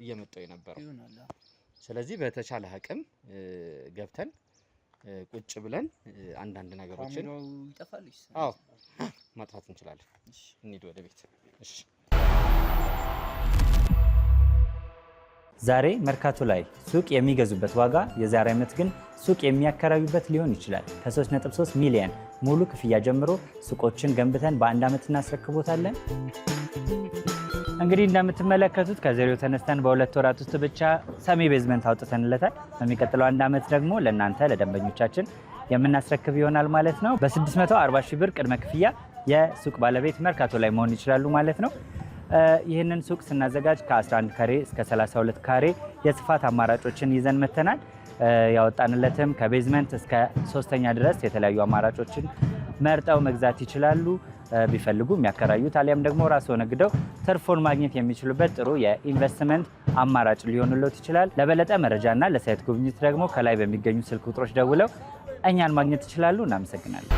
እየመጣሁ የነበረው። ስለዚህ በተቻለ አቅም ገብተን ቁጭ ብለን አንዳንድ ነገሮችን ይጠፋልሽ። አዎ ማጥፋት እንችላለን። እንሂድ ወደ ቤት። እሺ ዛሬ መርካቶ ላይ ሱቅ የሚገዙበት ዋጋ የዛሬ ዓመት ግን ሱቅ የሚያከራዩበት ሊሆን ይችላል። ከ3.3 ሚሊዮን ሙሉ ክፍያ ጀምሮ ሱቆችን ገንብተን በአንድ ዓመት እናስረክቦታለን። እንግዲህ እንደምትመለከቱት ከዜሮ ተነስተን በሁለት ወራት ውስጥ ብቻ ሰሚ ቤዝመንት አውጥተንለታል። በሚቀጥለው አንድ ዓመት ደግሞ ለእናንተ ለደንበኞቻችን የምናስረክብ ይሆናል ማለት ነው። በ640 ሺህ ብር ቅድመ ክፍያ የሱቅ ባለቤት መርካቶ ላይ መሆን ይችላሉ ማለት ነው። ይህንን ሱቅ ስናዘጋጅ ከ11 ካሬ እስከ 32 ካሬ የስፋት አማራጮችን ይዘን መተናል። ያወጣንለትም ከቤዝመንት እስከ 3ኛ ድረስ የተለያዩ አማራጮችን መርጠው መግዛት ይችላሉ። ቢፈልጉ የሚያከራዩት አሊያም ደግሞ ራስዎ ነግደው ትርፎን ማግኘት የሚችሉበት ጥሩ የኢንቨስትመንት አማራጭ ሊሆንልዎት ይችላል። ለበለጠ መረጃና ለሳይት ጉብኝት ደግሞ ከላይ በሚገኙ ስልክ ቁጥሮች ደውለው እኛን ማግኘት ይችላሉ። እናመሰግናለን።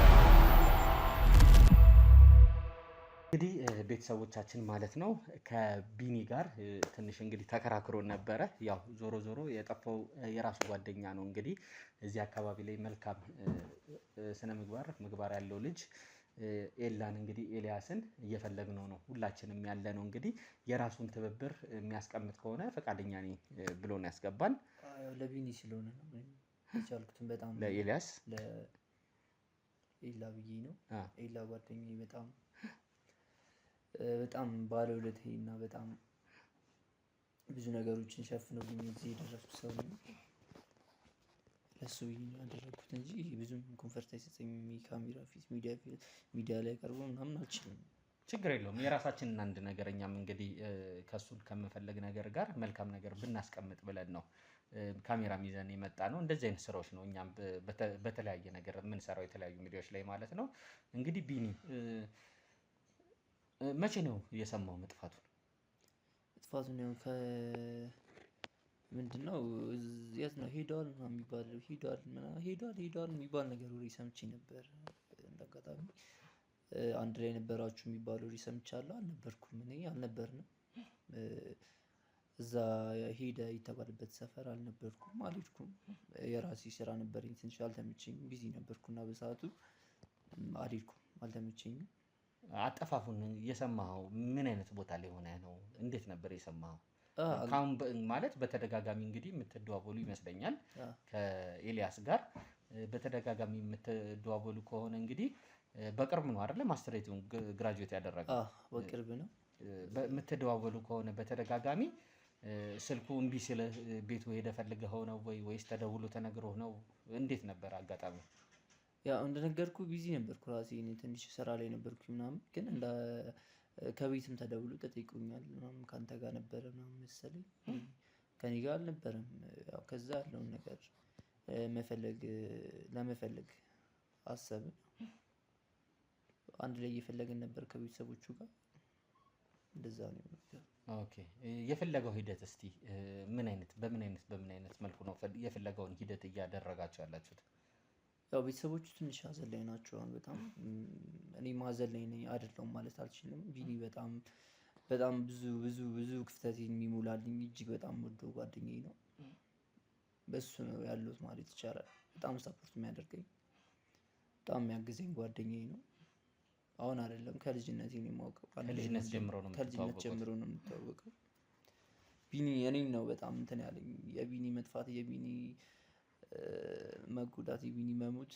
እንግዲህ ቤተሰቦቻችን ማለት ነው ከቢኒ ጋር ትንሽ እንግዲህ ተከራክሮ ነበረ። ያው ዞሮ ዞሮ የጠፋው የራሱ ጓደኛ ነው። እንግዲህ እዚህ አካባቢ ላይ መልካም ስነ ምግባር ያለው ልጅ ኤላን እንግዲህ ኤልያስን እየፈለግነው ነው ሁላችንም ያለ ነው። እንግዲህ የራሱን ትብብር የሚያስቀምጥ ከሆነ ፈቃደኛ ነኝ ብሎ ነው ያስገባን። ለቢኒ ስለሆነ ነው የቻልኩትን በጣም ለኤልያስ ኤላ ብዬ ነው። ኤላ ጓደኛዬ በጣም ባለውለታዬ እና በጣም ብዙ ነገሮችን ሸፍኖልኝ እዚህ የደረስኩት ሰው ነው። ለሱ ብዬ ነው ያደረግኩት እንጂ ብዙም ኮንፈርት አይሰጠኝም። ካሜራ ፊት ሚዲያ ላይ ቀርቦ ምናምን አልችልም። ችግር የለውም። የራሳችንን አንድ ነገር እኛም እንግዲህ ከሱን ከምፈልግ ነገር ጋር መልካም ነገር ብናስቀምጥ ብለን ነው ካሜራ ይዘን የመጣ ነው። እንደዚህ አይነት ስራዎች ነው እኛም በተለያየ ነገር የምንሰራው የተለያዩ ሚዲያዎች ላይ ማለት ነው። እንግዲህ ቢኒ መቼ ነው የሰማው መጥፋቱን? ያው ምንድነው የት ነው ሄዷል የሚባል ነገር ወሬ ሰምቼ ነበር። እንዳጋጣሚ አንድ ላይ ነበራችሁ የሚባል ወሬ ሰምቻለሁ። አልነበርኩም፣ እኔ አልነበርንም። እዛ ሄደ የተባለበት ሰፈር አልነበርኩም፣ አልሄድኩም። የራሴ ስራ ነበረኝ፣ ትንሽ አልተመቸኝም፣ ቢዚ ነበርኩና በሰዓቱ አልሄድኩም፣ አልተመቸኝም። አጠፋፉን የሰማኸው ምን አይነት ቦታ ላይ ሆነ ነው? እንዴት ነበር የሰማኸው? ካሁን ማለት በተደጋጋሚ እንግዲህ የምትደዋወሉ ይመስለኛል ከኤልያስ ጋር በተደጋጋሚ የምትደዋወሉ ከሆነ እንግዲህ በቅርብ ነው አይደለ? ማስተሬቱን ግራጁዌት ያደረገው በቅርብ ነው። የምትደዋወሉ ከሆነ በተደጋጋሚ ስልኩ እምቢ ሲል ቤቱ ሄደ ፈልገኸው ነው ወይስ ተደውሎ ተነግሮህ ነው? እንዴት ነበር አጋጣሚው? ያው እንደነገርኩ ቢዚ ነበርኩ፣ ራሴ ትንሽ ስራ ላይ ነበርኩ ምናምን። ግን ከቤትም ተደውሎ ተጠይቆኛል ምናምን፣ ካንተ ጋር ነበረ ምናምን መሰለኝ። ከኔ ጋር አልነበረም። ያው ከዛ ያለውን ነገር ለመፈለግ አሰብን። አንድ ላይ እየፈለግን ነበር ከቤተሰቦቹ ጋር። እንደዛ ነው። ኦኬ። የፈለገው ሂደት እስቲ በምን አይነት መልኩ ነው የፈለገውን ሂደት እያደረጋችሁ ያላችሁት? ያው ቤተሰቦቹ ትንሽ ሀዘን ላይ ናቸው በጣም። እኔም ሀዘን ላይ ነኝ አይደለሁም ማለት አልችልም። ቢኒ በጣም ብዙ ክፍተት የሚሞላልኝ እጅግ በጣም ወደው ጓደኛዬ ነው። በሱ ነው ያለሁት ማለት ይቻላል። በጣም ሰፖርት የሚያደርገኝ፣ በጣም የሚያግዘኝ ጓደኛዬ ነው። አሁን አይደለም ከልጅነቴ ነው የማውቀው። ከልጅነት ጀምሮ ነው የምትተዋወቀው። ቢኒ እኔን ነው በጣም እንትን ያለኝ። የቢኒ መጥፋት፣ የቢኒ መጎዳት፣ የቢኒ መሞት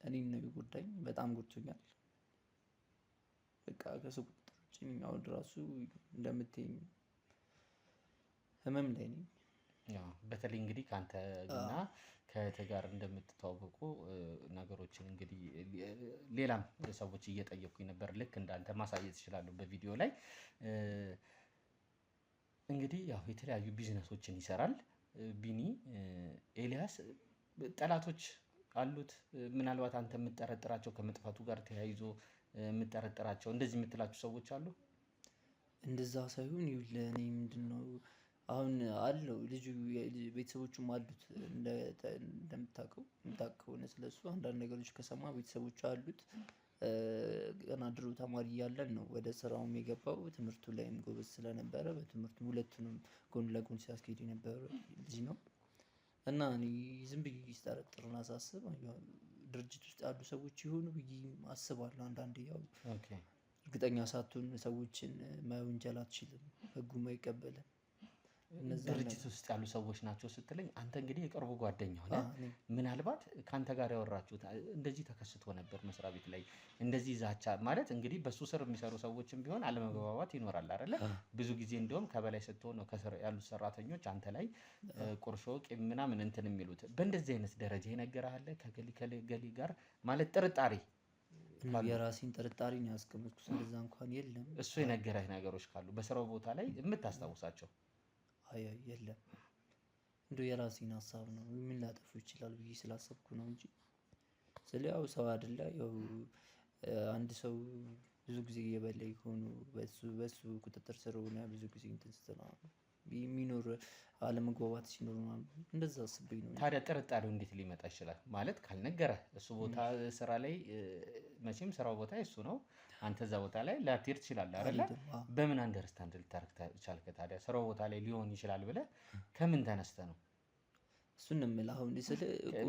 እኔን ነው የጎዳኝ። በጣም ጎድቶኛል። በቃ ከሰው ቁጥጥር ውጭ ነኝ። አሁን ራሱ እንደምትይኝ ህመም ላይ ነኝ። በተለይ እንግዲህ ከአንተ እና ከእህትህ ጋር እንደምትተዋወቁ ነገሮችን እንግዲህ ሌላም ሰዎች እየጠየቁኝ ነበር። ልክ እንዳንተ ማሳየት ይችላሉ በቪዲዮ ላይ። እንግዲህ ያው የተለያዩ ቢዝነሶችን ይሰራል ቢኒ። ኤልያስ ጠላቶች አሉት? ምናልባት አንተ የምትጠረጥራቸው ከመጥፋቱ ጋር ተያይዞ የምትጠረጥራቸው እንደዚህ የምትላቸው ሰዎች አሉ? እንደዛ ሳይሆን ይኸውልህ፣ እኔ ምንድነው አሁን አለው ልጁ፣ ቤተሰቦቹም አሉት። እንደምታውቀው ከሆነ ስለሱ አንዳንድ ነገሮች ከሰማ ቤተሰቦቹ አሉት። ገና ድሮ ተማሪ እያለን ነው ወደ ስራውም የገባው። ትምህርቱ ላይም ጎበዝ ስለነበረ በትምህርቱ ሁለቱንም ጎን ለጎን ሲያስኬድ የነበረ ልጅ ነው። እና እኔ ዝም ብዬ ስጠረጥርና ሳስብ ድርጅት ውስጥ ያሉ ሰዎች ይሆኑ ብዬ አስባለሁ አንዳንዴ። ያው እርግጠኛ ሳትሆን ሰዎችን መወንጀል አትችልም፣ ህጉም አይቀበልም። ድርጅት ውስጥ ያሉ ሰዎች ናቸው ስትለኝ፣ አንተ እንግዲህ የቅርቡ ጓደኛው ነህ። ምናልባት ከአንተ ጋር ያወራችሁት እንደዚህ ተከስቶ ነበር መስሪያ ቤት ላይ እንደዚህ ዛቻ ማለት እንግዲህ በሱ ስር የሚሰሩ ሰዎችም ቢሆን አለመግባባት ይኖራል አይደለ? ብዙ ጊዜ እንደውም ከበላይ ስትሆን ነው ከስር ያሉት ሰራተኞች አንተ ላይ ቁርሾ ቂም ምናምን እንትን የሚሉት። በእንደዚህ አይነት ደረጃ ይነገራል ከገሊ ጋር ማለት ጥርጣሬ? የራሴን ጥርጣሬ ነው ያስቀመጥኩት። እንደዛ እንኳን የለም። እሱ የነገረህ ነገሮች ካሉ በስራው ቦታ ላይ የምታስታውሳቸው? የለም። እንደው የራሴን ሀሳብ ነው ምን ላጠፉ ይችላል ብዬ ስላሰብኩ ነው እንጂ ያው ሰው አይደለ። ያው አንድ ሰው ብዙ ጊዜ የበላይ ከሆኑ በሱ ቁጥጥር ስር ሆነ ብዙ ጊዜ እንትን ስትለው የሚኖር አለመግባባት ሲኖር እንደዛ አስቤ ነው። ታዲያ ጥርጣሬው እንዴት ሊመጣ ይችላል? ማለት ካልነገረህ እሱ ቦታ ስራ ላይ መቼም ስራው ቦታ እሱ ነው፣ አንተ እዛ ቦታ ላይ ላትሄድ ትችላለህ አይደለ? በምን አንደርስታንድ ልታረግ ቻልክ ታዲያ? ስራው ቦታ ላይ ሊሆን ይችላል ብለህ ከምን ተነስተህ ነው? እሱን የምልህ አሁን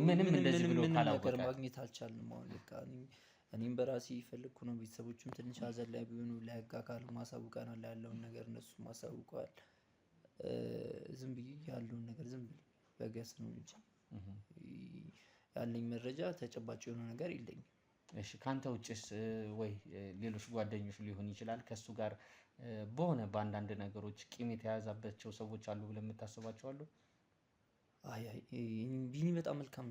ምንም እንደዚህ ብሎ ነገር ማግኘት አልቻልንም። አሁን በቃ እኔም በራሴ ይፈልግኩ ነው። ቤተሰቦችም ትንሽ ሀዘን ላይ ቢሆኑ ለህግ አካል ማሳውቀናል ያለውን ነገር እነሱ ማሳውቀዋል። ዝም ብዬ ያለውን ነገር ዝም ብዬ በገስ ነው እንጂ ያለኝ መረጃ ተጨባጭ የሆነ ነገር የለኝም። እሺ ካንተ ውጭስ ወይ ሌሎች ጓደኞች ሊሆን ይችላል ከሱ ጋር በሆነ በአንዳንድ ነገሮች ቂም የተያዛባቸው ሰዎች አሉ ብለህ የምታስባቸው አሉ? አይ ቢኒ በጣም መልካም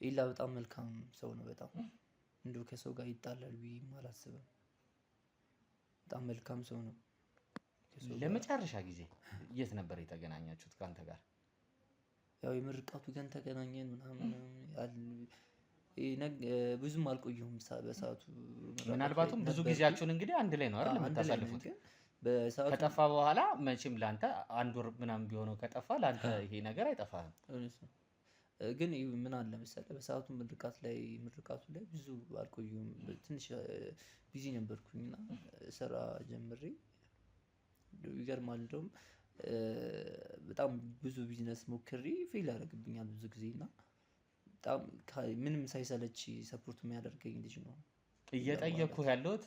ኢላ በጣም መልካም ሰው ነው። በጣም እንደው ከሰው ጋር ይጣላል ብዬ አላስብም። በጣም መልካም ሰው ነው። ለመጨረሻ ጊዜ የት ነበር የተገናኛችሁት ካንተ ጋር? ያው የምርቃቱ ቀን ተገናኘን ምናምን ብዙም አልቆየሁም በሰዓቱ። ምናልባትም ብዙ ጊዜያችሁን እንግዲህ አንድ ላይ ነው አይደል የምታሳልፉት? ከጠፋ በኋላ መቼም ላንተ አንድ ወር ምናምን ቢሆነው ከጠፋ ላንተ ይሄ ነገር አይጠፋህም። ግን ምን አለ መሰለህ በሰዓቱ ምርቃቱ ላይ ብዙ አልቆየሁም። ትንሽ ቢዚ ነበርኩኝና ስራ ጀምሬ ይገርማል። እንደውም በጣም ብዙ ቢዝነስ ሞክሬ ፌል ያደርግብኛል ብዙ ጊዜ እና በጣም ምንም ሳይሰለች ሰፖርት የሚያደርገኝ ልጅ ነው። እየጠየኩህ ያለሁት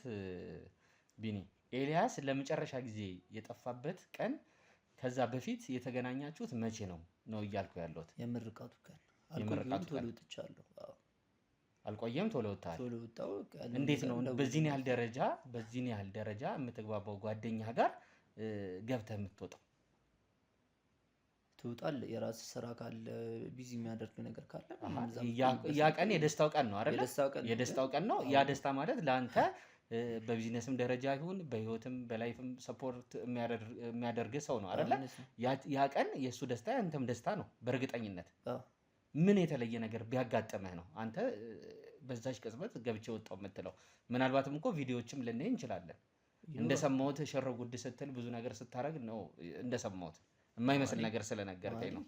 ቢኒ ኤልያስ ለመጨረሻ ጊዜ የጠፋበት ቀን ከዛ በፊት የተገናኛችሁት መቼ ነው እያልኩ ያለሁት? የምርቃቱ ቀን አልቆየም፣ ቶሎ ወጥቻለሁ። አልቆየም፣ ቶሎ ወጣህ? ቶሎ ወጣሁ። እንዴት ነው በዚህን ያህል ደረጃ የምትግባባው ጓደኛህ ጋር ገብተህ የምትወጣው? ትወጣለህ የራስ ስራ ካለ ቢዚ የሚያደርግ ነገር ካለ ያ ቀን የደስታው ቀን ነው አይደል? የደስታው ቀን ነው። ያ ደስታ ማለት ለአንተ በቢዝነስም ደረጃ ይሁን በህይወትም በላይፍም ሰፖርት የሚያደርግ ሰው ነው አይደለ? ያ ቀን የእሱ ደስታ ያንተም ደስታ ነው በእርግጠኝነት። ምን የተለየ ነገር ቢያጋጥምህ ነው አንተ በዛች ቅጽበት ገብቼ ወጣው የምትለው? ምናልባትም እኮ ቪዲዮዎችም ልናይ እንችላለን። እንደሰማሁት ሸረ ጉድ ስትል ብዙ ነገር ስታረግ ነው እንደሰማሁት። የማይመስል ነገር ስለነገርከኝ ነው።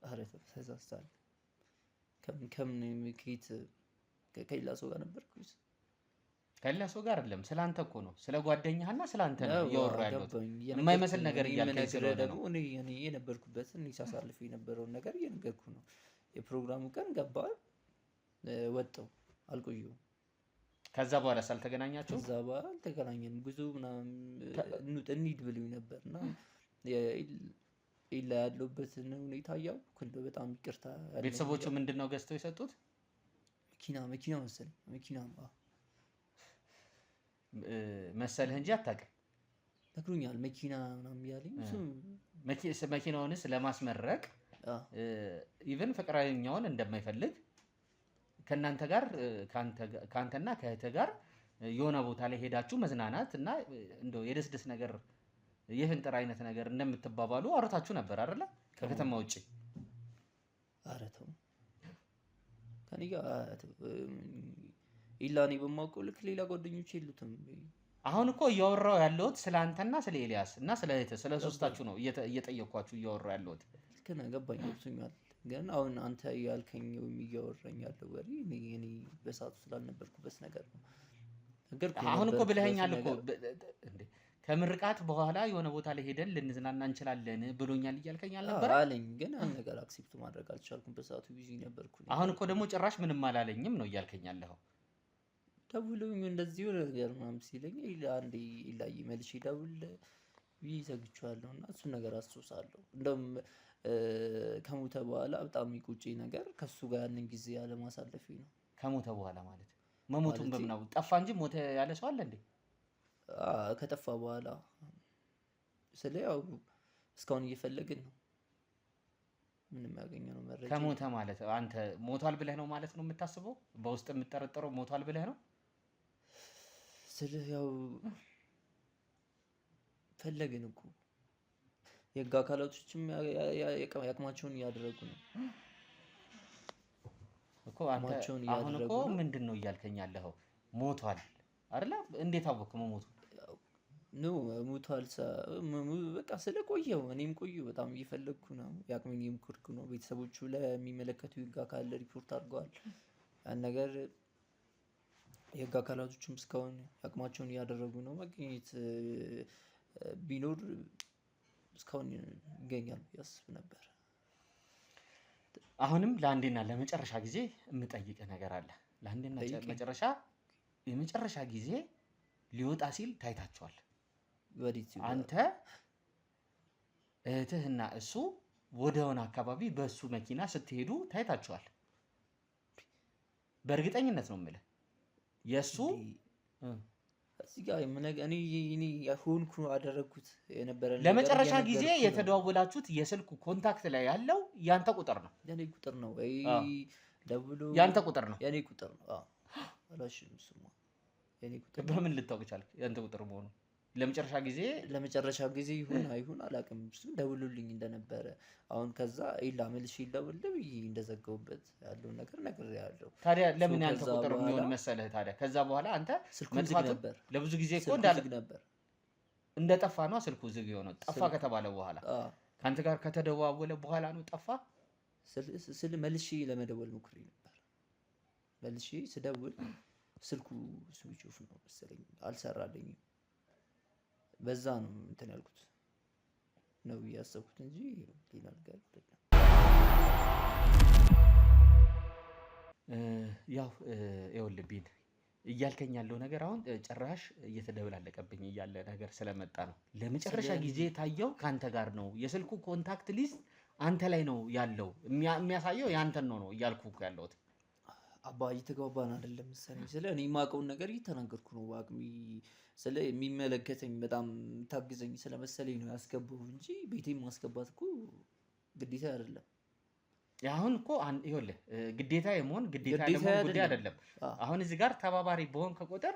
አረ ተሳስተሃል። ከምን ከሌላ ሰው ጋር ነበርኩ? ከሌላ ሰው ጋር አይደለም፣ ስላንተ እኮ ነው። ስለ ጓደኛህና ስላንተ ነው እያወራሁ ያለሁት። የማይመስል ነገር እያልከኝ ስለሆነ ነው። እኔ የነበርኩበትን ሳሳልፍ የነበረውን ነገር እየነገርኩ ነው። የፕሮግራሙ ቀን ገባ ወጣሁ፣ አልቆየሁም። ከዛ በኋላ ሳልተገናኛችሁ? ከዛ በኋላ አልተገናኘንም። ጉዞ ምናምን እንሂድ ብሉኝ ነበርና ኢላ ያለሁበትን ሁኔታ እያወኩ እንደው በጣም ይቅርታ። ቤተሰቦቹ ምንድነው ገዝተው የሰጡት? መኪና መሰለኝ። መኪና መሰልህ እንጂ አታውቅም። ነግሮኛል መኪና ምናምን እያለኝ መኪናውንስ ለማስመረቅ ኢቨን ፍቅረኛውን እንደማይፈልግ ከእናንተ ጋር ከአንተና ከእህትህ ጋር የሆነ ቦታ ላይ ሄዳችሁ መዝናናት እና እንደው የደስደስ ነገር የፍንጥር አይነት ነገር እንደምትባባሉ አውርታችሁ ነበር አይደለ? ከከተማ ውጪ። ኧረ ተው ከእኔ ጋር ኢላኔ በማውቀው ልክ ሌላ ጓደኞች የሉትም። አሁን እኮ እያወራሁ ያለሁት ስለ አንተና ስለ ኤልያስ እና ስለ እህትህ ስለ ሶስታችሁ ነው እየጠየኳችሁ እያወራሁ ያለሁት። ልክ ነህ፣ ገባኝ፣ ገብቶኛል። ግን አሁን አንተ ያልከኝ ወይም እያወራኝ ያለው ወሬ እኔ በሰዓቱ ስላልነበርኩበት ነገር ነው። አሁን እኮ ብለኸኛል እኮ እንዴ ከምርቃት በኋላ የሆነ ቦታ ላይ ሄደን ልንዝናና እንችላለን ብሎኛል እያልከኝ አልነበረ አለኝ። ግን ያን ነገር አክሴፕት ማድረግ አልቻልኩም፣ በሰዓቱ ቢዚ ነበርኩ። አሁን እኮ ደግሞ ጭራሽ ምንም አላለኝም ነው እያልከኝ ያለኸው። ደውሎኝ እንደዚህ ወደ ነገር ምናምን ሲለኝ አንዴ ኢላዬ መልሼ ደውል ብዬ ዘግቼዋለሁ እና እሱን ነገር አስታውሳለሁ። እንደውም ከሞተ በኋላ በጣም የሚቆጨኝ ነገር ከሱ ጋር ያንን ጊዜ ያለማሳለፌ ነው። ከሞተ በኋላ ማለት መሞቱን በምናው ጠፋ እንጂ ሞተ ያለ ሰው አለ እንዴ? ከጠፋ በኋላ ስለ ያው እስካሁን እየፈለግን ነው። ምንም ያገኘነው መረጃ ከሞተ ማለት አንተ ሞቷል ብለህ ነው ማለት ነው የምታስበው? በውስጥ የምትጠረጠረው ሞቷል ብለህ ነው? ስለ ያው ፈለግን እኮ የህግ አካላቶችም ያቅማቸውን እያደረጉ ነው እኮ። አሁን እኮ ምንድን ነው እያልከኝ ያለኸው? ሞቷል አይደለ? እንዴት አወቅህ መሞቱን? ነው ሙቷል። በቃ ስለቆየው እኔም ቆየሁ በጣም እየፈለግኩ ነው። የአቅሜን እየሞከርኩ ነው። ቤተሰቦቹ ለሚመለከቱ ህግ አካል ሪፖርት አድርገዋል። ያን ነገር የህግ አካላቶችም እስካሁን አቅማቸውን እያደረጉ ነው። መገኘት ቢኖር እስካሁን ይገኛል ያስብ ነበር። አሁንም ለአንዴና ለመጨረሻ ጊዜ የምጠይቅ ነገር አለ። ለአንዴና የመጨረሻ ጊዜ ሊወጣ ሲል ታይታቸዋል። አንተ እህትህና እሱ ወደሆነ አካባቢ በእሱ መኪና ስትሄዱ ታይታቸዋል። በእርግጠኝነት ነው የምልህ። የእሱ እዚህ ጋር እኔ ሆንኩ አደረግኩት የነበረ ለመጨረሻ ጊዜ የተደዋወላችሁት የስልኩ ኮንታክት ላይ ያለው ያንተ ቁጥር ነው። የኔ ቁጥር ነው ወይ ደውሎ ያንተ ቁጥር ነው። የኔ ቁጥር ነው። አላሽም ስማ የኔ ቁጥር በምን ልታውቅ ቻልክ ያንተ ቁጥር መሆኑ? ለመጨረሻ ጊዜ ይሁን አይሁን አላውቅም። እሱ ደውሎልኝ እንደነበረ አሁን ከዛ ኢላ መልሼ ይደውልልኝ እንደዘጋውበት ያለው ነገር ያለው። ታዲያ ለምን ያንተ ቁጥር የሚሆን መሰለህ? ታዲያ ከዛ በኋላ አንተ መጥፋቱ ነበር ለብዙ ጊዜ እኮ እንዳልክ ነበር እንደጠፋ ነው ስልኩ ዝግ የሆነው። ጠፋ ከተባለ በኋላ ካንተ ጋር ከተደዋወለ በኋላ ነው ጠፋ ስል መልሼ ለመደወል ሞክሬ ነበር። መልሼ ስደውል ስልኩ ስዊች ኦፍ ነው መሰለኝ አልሰራልኝም። በዛ ነው እንትን ያልኩት ነው ያሰብኩት እንጂ ሌላ ነገር አይደለም። ያው ይኸውልህ እያልከኝ ያለው ነገር አሁን ጭራሽ እየተደበላለቀብኝ እያለ ነገር ስለመጣ ነው። ለመጨረሻ ጊዜ ታየው ካንተ ጋር ነው። የስልኩ ኮንታክት ሊስት አንተ ላይ ነው ያለው። የሚያሳየው ያንተን ነው እያልኩ ያለሁት። አባ እየተግባባን አይደለም መሰለኝ። ስለ እኔ የማውቀውን ነገር እየተናገርኩ ነው። አቅሚ ስለ የሚመለከተኝ በጣም ታግዘኝ ስለመሰለኝ ነው ያስገባው እንጂ ቤቴን ማስገባት እኮ ግዴታ አይደለም። አሁን እኮ ይኸውልህ ግዴታ የመሆን ጉዳይ አይደለም። አሁን እዚህ ጋር ተባባሪ በሆን ከቁጥር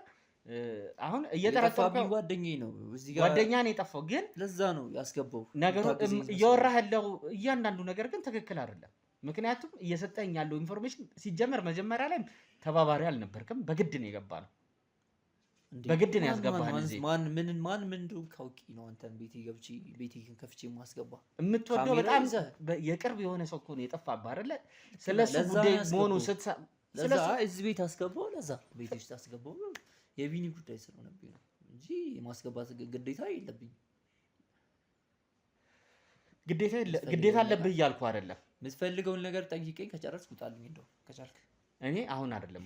አሁን እየተረፈው ጓደኛዬ ነው እዚህ ጋር ጓደኛ ነው የጠፋው። ግን ለዛ ነው ያስገባው ነገሩ እያወራህ ያለው እያንዳንዱ ነገር ግን ትክክል አይደለም። ምክንያቱም እየሰጠኝ ያለው ኢንፎርሜሽን ሲጀመር መጀመሪያ ላይ ተባባሪ አልነበርክም። በግድ ነው የገባ ነው። በግድ ነው ያስገባህን። እዚህ ማን ምን እንደው ካውቂ ነው አንተን ቤቴን ከፍቼ ማስገባ የምትወደው በጣም የቅርብ የሆነ ሰው እኮ ነው የጠፋብህ አይደለ? ስለሱ ጉዳይ መሆኑ ስለዛ እዚህ ቤት አስገባው። ለዛ ቤት ውስጥ አስገባው የቢኒ ጉዳይ ስለሆነብኝ ነው እንጂ የማስገባት ግዴታ የለብኝም። ግዴታ አለብህ እያልኩ አይደለም። የምትፈልገውን ነገር ጠይቀኝ ከጨረስኩ ውጣልኝ። እንደው ከቻልክ እኔ አሁን አይደለም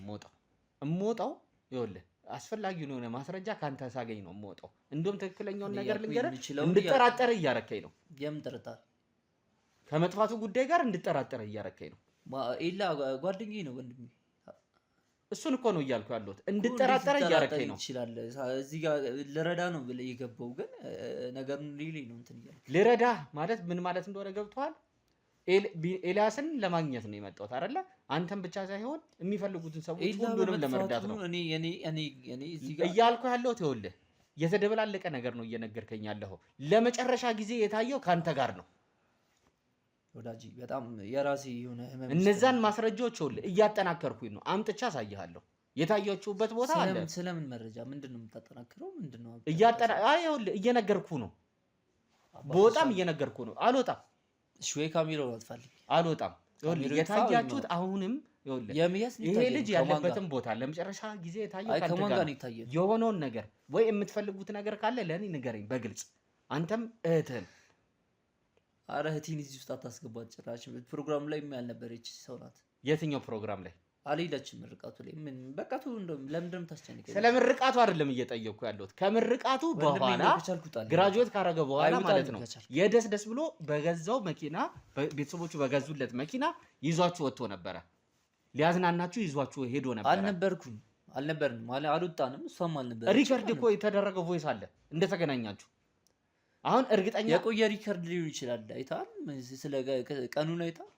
የምወጣው ይኸውልህ አስፈላጊውን የሆነ ማስረጃ ካንተ ሳገኝ ነው የምወጣው። እንደውም ትክክለኛውን ነገር ልንገርህ እንድጠራጠር እያረከኝ ነው። የምን ጥርጣሬ? ከመጥፋቱ ጉዳይ ጋር እንድጠራጠር እያረከኝ ነው። ኤላ ጓደኛዬ ነው ወንድሜ። እሱን እኮ ነው እያልኩ ያለሁት። እንድጠራጠር እያረከኝ ነው። ይችላል እዚህ ጋር ልረዳ ነው ብለህ የገባው ግን ነገሩን ሌላ ነው እንትን እያልክ ልረዳ ማለት ምን ማለት እንደሆነ ገብቶሃል? ኤልያስን ለማግኘት ነው የመጣሁት አይደለ? አንተን ብቻ ሳይሆን የሚፈልጉትን ሰዎች ሁሉንም ለመርዳት ነው እኔ እዚህ ጋር እያልኩ ያለሁት። ይኸውልህ የተደበላለቀ ነገር ነው እየነገርከኝ ያለኸው። ለመጨረሻ ጊዜ የታየው ካንተ ጋር ነው ወዳጅ። በጣም የራሴ የሆነ ህመም እነዛን ማስረጃዎች ይኸውልህ እያጠናከርኩኝ ነው። አምጥቻ አሳይሃለሁ። የታያችሁበት ቦታ አለ። ስለምን መረጃ ምንድነው የምታጠናክረው? ምንድነው ይኸውልህ እየነገርኩ ነው። በጣም እየነገርኩ ነው። አልወጣም። እሺ ወይ ካሜራውን አጥፋልኝ። አልወጣም። ይኸውልህ የታያችሁት አሁንም ይሄ ልጅ ያለበትን ቦታ ለመጨረሻ ጊዜ የታየው ከማን ጋር ነው የታየው? የሆነውን ነገር ወይ የምትፈልጉት ነገር ካለ ለእኔ ንገረኝ በግልጽ። አንተም እህትህን። ኧረ እህቴን እዚህ ውስጥ አታስገባት ጭራሽ። ፕሮግራም ላይ ያልነበረች ሰው ናት። የትኛው ፕሮግራም ላይ? አልሄደችም ምርቃቱ ላይ። ምን በቃቱ ለምንድን ነው የምታስጨንቀኝ? ስለ ምርቃቱ አይደለም እየጠየቅኩ ያለሁት። ከምርቃቱ በኋላ ግራጁዌት ካረገ በኋላ ማለት ነው የደስ ብሎ በገዛው መኪና ቤተሰቦቹ በገዙለት መኪና ይዟችሁ ወጥቶ ነበረ። ሊያዝናናችሁ ይዟችሁ ሄዶ ነበር። አልነበርንም ማለት አልወጣንም። እሷም አልነበረች። ሪከርድ እኮ የተደረገ ቮይስ አለ እንደተገናኛችሁ። አሁን እርግጠኛ የቆየ ሪከርድ ሊሆን ይችላል። አይተሃል? ስለ ቀኑን አይተሃል?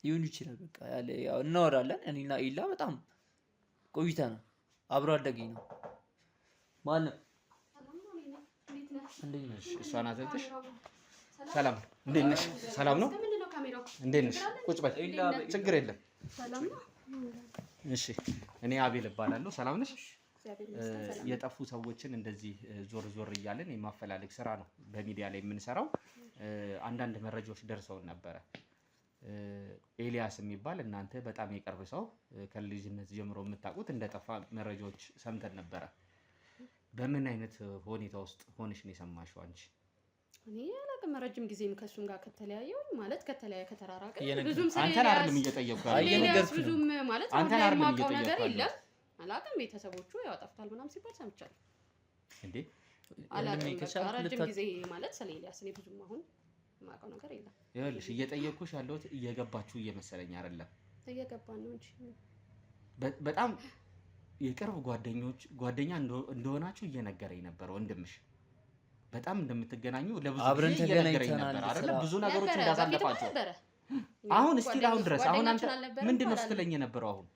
ሊሆን ይችላል። በቃ ያለ ያው እናወራለን። እኔና ኢላ በጣም ቆይተናል። አብሮ አደገኝ ነው ማለት እንዴት ነሽ? እሷ ናት እህትሽ? ሰላም እንዴት ነሽ? ሰላም ነው? እንዴት ነሽ? ቁጭ በል ችግር የለም። እሺ እኔ አቤል እባላለሁ። ሰላም ነሽ? የጠፉ ሰዎችን እንደዚህ ዞር ዞር እያለን የማፈላለግ ስራ ነው በሚዲያ ላይ የምንሰራው። አንዳንድ መረጃዎች ደርሰውን ነበረ። ኤልያስ የሚባል እናንተ በጣም የቅርብ ሰው ከልጅነት ጀምሮ የምታውቁት እንደጠፋ መረጃዎች ሰምተን ነበረ። በምን አይነት ሁኔታ ውስጥ ሆነሽ ነው የሰማሽው አንቺ? እኔ አላውቅም። ረጅም ጊዜም ከሱም ጋር ከተለያየው ማለት ከተራራቀ ብዙም አንተን አይደለም እየጠየቅኩ ያለው ብዙም ማለት አንተን አይደለም የማውቀው ነገር እየጠየቅኩ የለም። አላውቅም። ቤተሰቦቹ ያው ጠፍቷል ምናምን ሲባል ሰምቻለሁ እንዴ። አላውቅም። ረጅም ጊዜ ማለት ስለ ኤልያስ እኔ ብዙም አሁን የማውቀው ነገር የለም። ይኸውልሽ እየጠየቅኩሽ ያለሁት እየገባችሁ እየመሰለኝ አይደለም። እየገባን ነው እንጂ በጣም የቅርብ ጓደኛ እንደሆናችሁ እየነገረኝ ነበር ወንድምሽ። በጣም እንደምትገናኙ ለብዙ ጊዜ እየነገረኝ ነበር አይደል? ብዙ ነገሮች እንዳሳለፋችሁ አሁን እስቲል አሁን ድረስ አሁን አንተ ምንድነው ስትለኝ የነበረው? አሁን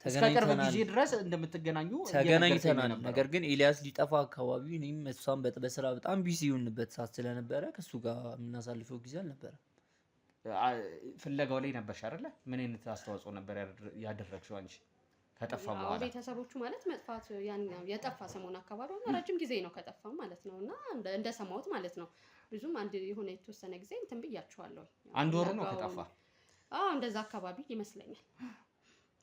እስከ ቅርብ ጊዜ ድረስ እንደምትገናኙ ተገናኝተናል። ነገር ግን ኤልያስ ሊጠፋ አካባቢ እኔም እሷም በስራ በጣም ቢዚ የሆንበት ሰዓት ስለነበረ ከሱ ጋር የምናሳልፈው ጊዜ አልነበረ። ፍለጋው ላይ ነበርሽ አይደለ? ምን አይነት አስተዋጽኦ ነበር ያደረግሽው አንቺ ከጠፋ በኋላ? ቤተሰቦቹ ማለት መጥፋት ያን የጠፋ ሰሞን አካባቢ ረጅም ጊዜ ነው ከጠፋ ማለት ነው። እና እንደሰማሁት ማለት ነው ብዙም አንድ የሆነ የተወሰነ ጊዜ እንትን ብያቸዋለሁ። አንድ ወር ነው ከጠፋ? እንደዛ አካባቢ ይመስለኛል።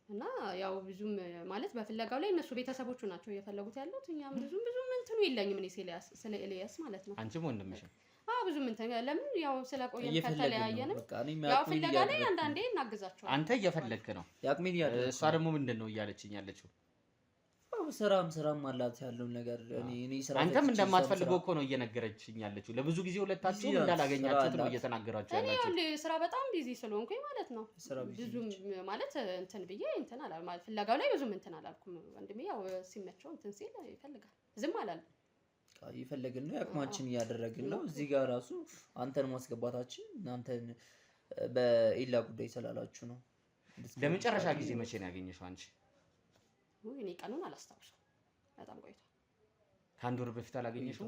እና ያው ብዙም ማለት በፍለጋው ላይ እነሱ ቤተሰቦቹ ናቸው እየፈለጉት ያሉት። እኛም ብዙም እንትኑ የለኝም እኔ ስለ ኤልያስ ማለት ነው። አንቺም ወንድምሽ? ብዙም እንትን ለምን ያው ስለቆየን ከተለያየንም ያው ፍለጋ ላይ አንዳንዴ እናግዛቸዋለን። አንተ እየፈለግክ ነው፣ እሷ ደግሞ ምንድን ነው እያለችኝ ያለችው? ስራም አላት ያለውን ነገር እኔ ስራ አንተም እንደማትፈልገው እኮ ነው እየነገረችኝ ያለችው። ለብዙ ጊዜ ሁለታችሁ እንዳላገኛችሁት ነው እየተናገራችሁ ያላችሁ። እኔ ስራ በጣም ቢዚ ስለሆንኩኝ ማለት ነው ብዙም ማለት እንትን ብዬ እንትን አላል ማለት ፍለጋው ላይ ብዙም እንትን አላልኩም። ወንድሜ ያው ሲመቸው እንትን ሲል ይፈልጋል፣ ዝም አላለም። ይፈልግን ነው ያቅማችን እያደረግን ነው። እዚህ ጋር ራሱ አንተን ማስገባታችን እናንተን በኢላ ጉዳይ ስላላችሁ ነው። ለመጨረሻ ጊዜ መቼ ነው ያገኘሽው አንቺ? እኔ ቀኑን አላስታውሰው፣ በጣም ቆይቷል። ከአንድ ወር በፊት አላገኘሽው?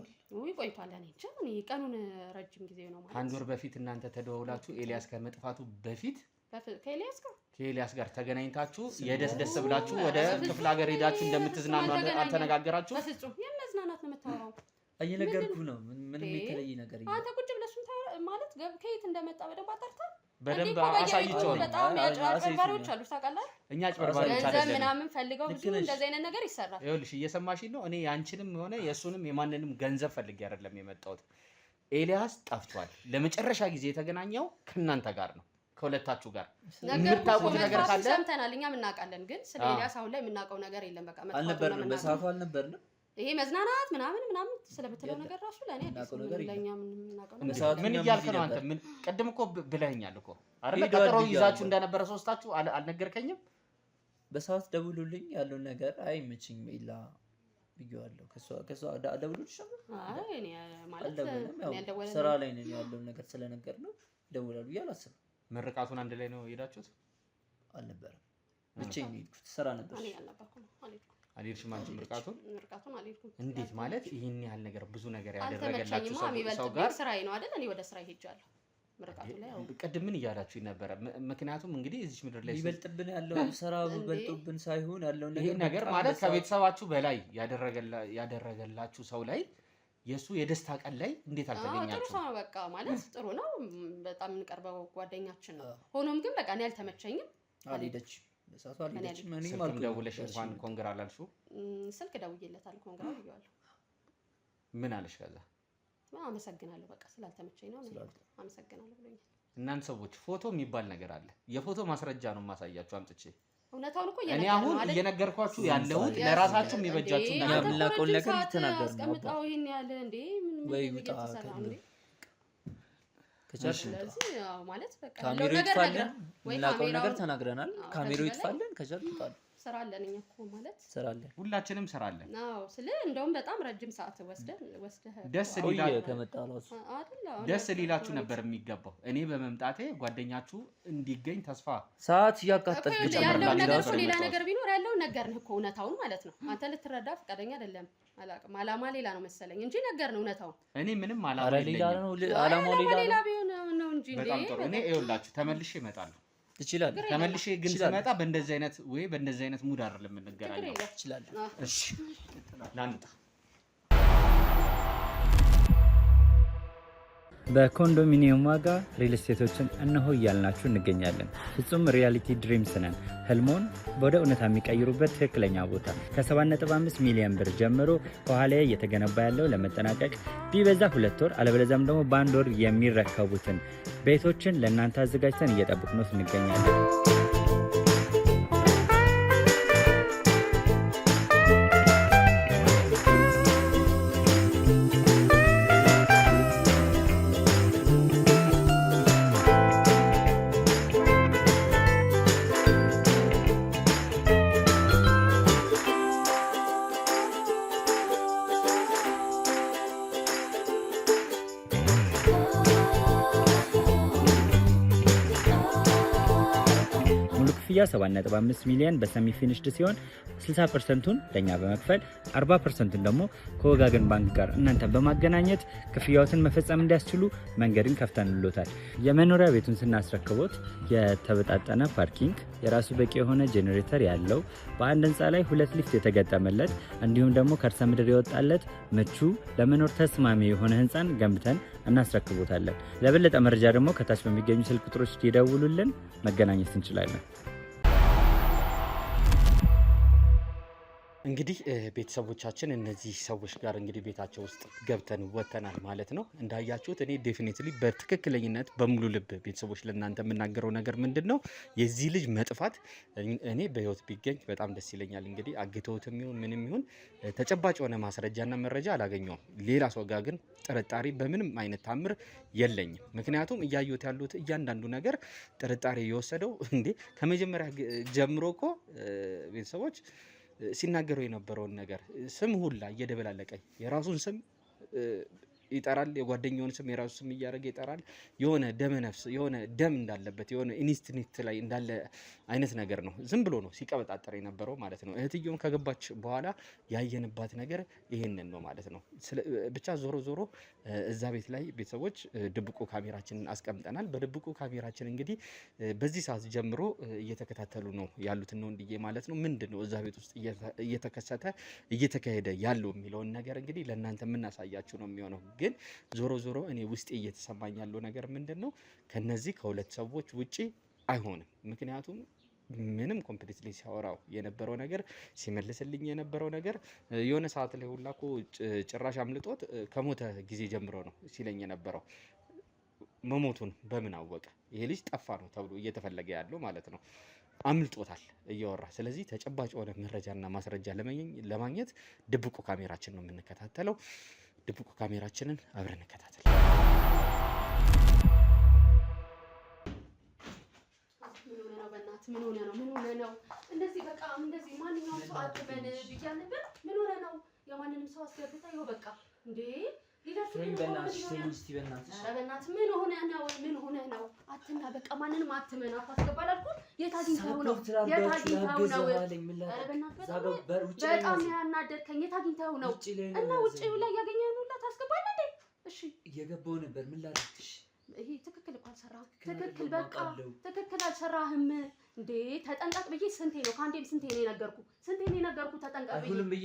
ቆይቷል። እኔ እንጃ ቀኑን ረጅም ጊዜ ነው ማለት። ከአንድ ወር በፊት እናንተ ተደዋውላችሁ ኤልያስ ከመጥፋቱ በፊት ከኤልያስ ጋር ተገናኝታችሁ የደስ ብላችሁ ወደ ክፍለ ሀገር ሄዳችሁ እንደምትዝናኑ አልተነጋገራችሁ? በፍጹም የመዝናናት ነው የምታወራው። እየነገርኩህ ነው። ምንም የተለየ ነገር የለም። አንተ ቁጭ ብለህ እሱን ማለት ከየት እንደመጣ በደንብ አጣርተህ በደንብ አሳይቼው ነው። በጣም አጭበርባሪዎች አሉ ታውቃለህ። እኛ አጭበርባሪዎች አይደለም ምናምን ፈልገው ብዙ እንደዚህ አይነት ነገር ይሰራል። ይኸውልሽ እየሰማሽኝ ነው። እኔ ያንቺንም ሆነ የእሱንም የማንንም ገንዘብ ፈልጌ አይደለም የመጣሁት። ኤልያስ ጠፍቷል። ለመጨረሻ ጊዜ የተገናኘው ከእናንተ ጋር ነው፣ ከሁለታችሁ ጋር። የምታውቁት ነገር ካለ ሰምተናል፣ እኛም እናውቃለን። ግን ስለ ኤልያስ አሁን ላይ የምናውቀው ነገር የለም። በቃ አልነበርንም፣ በሰዓቱ አልነበርንም። ይሄ መዝናናት ምናምን ስለምትለው ነገር ራሱ ለእኔ ለእኛ ምን እያልክ ነው አንተ? ምን ቅድም እኮ ብለኸኛል እኮ አይደል? ቀጠሮ ይዛችሁ እንደነበረ ሶስታችሁ አልነገርከኝም? በሰዓት ደውሉልኝ ያለውን ነገር አይመችኝም ኢላ ብዬዋለሁ። ከሷ ደውሉልሽ ስራ ላይ ነን ያለውን ነገር ስለነገር ነው ደውላሉ ብዬ አላስብም። ምርቃቱን አንድ ላይ ነው የሄዳችሁት? አልነበረም፣ ብቻዬን ሄድኩት። ስራ ነበር። አልሄድሽም አንቺ? ምርቃቱን አልሄድኩም። እንዴት ማለት? ይሄን ያህል ነገር ብዙ ነገር ያደረገላችሁ ሰው ጋር ስራዬ ነው አይደል? እኔ ወደ ስራ ሄጃለሁ። ምርቃቱ ላይ ቅድም ምን እያላችሁ ነበረ? ምክንያቱም እንግዲህ እዚች ምድር ላይ ይበልጥብን ያለው ስራ በልጦብን ሳይሆን ያለው ነገር ይሄ ነገር ማለት ከቤተሰባችሁ በላይ ያደረገላችሁ ሰው ላይ የሱ የደስታ ቀን ላይ እንዴት አልተገኛችሁም? ጥሩ ሰው ነው በቃ ማለት ጥሩ ነው። በጣም የምንቀርበው ጓደኛችን ነው። ሆኖም ግን በቃ እኔ አልተመቸኝም። አልሄደችም በሰዓቱ አልሄደችም። ስልክ ደውለሽ እንኳን ኮንግራ አላልሽው? ስልክ ደውዬለታለሁ፣ ኮንግራ ብዬዋለሁ። ምን አለሽ? ከዛ አመሰግናለሁ በቃ ስላልተመቸኝ ነው አመሰግናለሁ ብሎኛል። እናንተ ሰዎች ፎቶ የሚባል ነገር አለ። የፎቶ ማስረጃ ነው የማሳያችሁ አምጥቼ። እውነታውን እኮ እኔ አሁን እየነገርኳችሁ ያለሁት ለራሳችሁ የሚበጃችሁ ነገር ነው። የምናውቀውን ነገር እየተናገርን ነው። አስቀምጣው ይሄን ያለ እንዴ ምን እየተሰራ እንዴ? ስለዚህ ያው ማለት በቃ ካሜራው ይጥፋልን፣ የምናውቀውን ነገር ተናግረናል። ካሜራው ይጥፋልን፣ ከዛ ይጣል። ስራ አለን እኛ እኮ ማለት ስራ አለን፣ ሁላችንም ስራ አለን። አዎ እንደውም በጣም ረጅም ሰዓት ወስደህ ደስ ሊላችሁ ነበር የሚገባው። እኔ በመምጣቴ ጓደኛችሁ እንዲገኝ ተስፋ ሰዓት እያቃጠልክ ያለው ነገር እኮ ሌላ ነገር ቢኖር ያለው ነገርንህ እኮ እውነታውን ማለት ነው። አንተ ልትረዳ ፈቃደኛ አይደለም። አላውቅም፣ አላማ ሌላ ነው መሰለኝ እንጂ ነገር ነው እውነታውን። እኔ ምንም አላማ ሌላ ነው፣ አላማው ሌላ ቢሆን ነው እንጂ በጣም ጥሩ። እኔ ይኸውላችሁ ተመልሼ እመጣለሁ። ትችላለህ። ተመልሼ ግን ስመጣ በእንደዚህ አይነት ወይ በእንደዚህ አይነት ሙድ አይደለም የምንገናኘው። ትችላለህ። እሺ ላንጣ። በኮንዶሚኒየም ዋጋ ሪል ስቴቶችን እነሆ እያልናችሁ እንገኛለን። ፍጹም ሪያሊቲ ድሪምስ ነን። ህልሞን ወደ እውነታ የሚቀይሩበት ትክክለኛ ቦታ ከ7.5 ሚሊዮን ብር ጀምሮ ከኋላ እየተገነባ ያለው ለመጠናቀቅ ቢበዛ 2 ወር አለበለዚያም ደግሞ በ1 ወር የሚረከቡትን ቤቶችን ለእናንተ አዘጋጅተን እየጠበቅነው እንገኛለን። ክፍያ 7.5 ሚሊዮን በሰሚ ፊኒሽድ ሲሆን 60%ቱን ለኛ በመክፈል 40%ቱን ደግሞ ከወጋገን ባንክ ጋር እናንተን በማገናኘት ክፍያዎትን መፈጸም እንዲያስችሉ መንገድን ከፍተንሎታል። የመኖሪያ ቤቱን ስናስረክቦት የተበጣጠነ ፓርኪንግ፣ የራሱ በቂ የሆነ ጄኔሬተር ያለው በአንድ ህንፃ ላይ 2 ሊፍት የተገጠመለት እንዲሁም ደግሞ ከርሰ ምድር የወጣለት ምቹ ለመኖር ተስማሚ የሆነ ህንፃን ገንብተን እናስረክቦታለን። ለበለጠ መረጃ ደግሞ ከታች በሚገኙ ስልክ ቁጥሮች ይደውሉልን፣ መገናኘት እንችላለን። እንግዲህ ቤተሰቦቻችን እነዚህ ሰዎች ጋር እንግዲህ ቤታቸው ውስጥ ገብተን ወተናል ማለት ነው። እንዳያችሁት እኔ ዴፊኒትሊ በትክክለኝነት በሙሉ ልብ ቤተሰቦች ለእናንተ የምናገረው ነገር ምንድን ነው፣ የዚህ ልጅ መጥፋት እኔ በህይወት ቢገኝ በጣም ደስ ይለኛል። እንግዲህ አግተውትም ይሁን ምንም ይሁን ተጨባጭ የሆነ ማስረጃና መረጃ አላገኘውም። ሌላ ሰው ጋር ግን ጥርጣሬ በምንም አይነት ታምር የለኝም። ምክንያቱም እያዩት ያሉት እያንዳንዱ ነገር ጥርጣሬ የወሰደው እንዴ ከመጀመሪያ ጀምሮ እኮ ቤተሰቦች ሲናገረው የነበረውን ነገር ስም ሁላ እየደበላለቀኝ የራሱን ስም ይጠራል፣ የጓደኛውን ስም የራሱ ስም እያደረገ ይጠራል። የሆነ ደመ ነፍስ የሆነ ደም እንዳለበት የሆነ ኢንስቲንክት ላይ እንዳለ አይነት ነገር ነው። ዝም ብሎ ነው ሲቀበጣጠር የነበረው ማለት ነው። እህትየውን ከገባች በኋላ ያየንባት ነገር ይሄንን ነው ማለት ነው። ብቻ ዞሮ ዞሮ እዛ ቤት ላይ ቤተሰቦች ድብቁ ካሜራችንን አስቀምጠናል። በድብቁ ካሜራችን እንግዲህ በዚህ ሰዓት ጀምሮ እየተከታተሉ ነው ያሉት ነው እንዲዬ ማለት ነው። ምንድን ነው እዛ ቤት ውስጥ እየተከሰተ እየተካሄደ ያለው የሚለውን ነገር እንግዲህ ለእናንተ የምናሳያችሁ ነው የሚሆነው። ግን ዞሮ ዞሮ እኔ ውስጤ እየተሰማኝ ያለው ነገር ምንድን ነው፣ ከነዚህ ከሁለት ሰዎች ውጪ አይሆንም። ምክንያቱም ምንም ኮምፕሊትሊ ሲያወራው የነበረው ነገር ሲመልስልኝ የነበረው ነገር የሆነ ሰዓት ላይ ሁላ እኮ ጭራሽ አምልጦት ከሞተ ጊዜ ጀምሮ ነው ሲለኝ የነበረው። መሞቱን በምን አወቀ? ይሄ ልጅ ጠፋ ነው ተብሎ እየተፈለገ ያለው ማለት ነው። አምልጦታል እያወራ። ስለዚህ ተጨባጭ የሆነ መረጃና ማስረጃ ለማግኘት ድብቁ ካሜራችን ነው የምንከታተለው። ድብቁ ካሜራችንን አብረን እንከታተል። ምን ሆነ ነው? ምን ሆነ ነው? እንደዚህ በቃ እንደዚህ ማንኛውም ሰው አጥበን ብያ ነበር። ምን ሆነ ነው? የማንንም ሰው አስገብታ ይኸው በቃ እንዴ ሊደርሱኝ በእናትሽ በእናትህ ምን ሆነ ነው? ምን ሆነ ነው? አትና በቃ ማንንም አትመን አታስገባል አልኩ። የት አግኝተኸው ነው? የት አግኝተኸው ነው? ኧረ በእናትህ በጣም ያናደድከኝ። የት አግኝተኸው ነው? እና ውጪው ላይ ያገኘኸው ነው ታስገባለህ እንዴ? እሺ እየገባሁ ነበር። ምን ላድርግሽ? ይሄ ትክክል እኮ አልሰራህም። ትክክል በቃ ትክክል አልሰራህም እንዴ። ተጠንቀቅ ብዬ ስንቴ ነው ከአንዴም ስንቴ ነው የነገርኩህ? ስንቴ ነው የነገርኩህ? ተጠንቀቅ ብዬ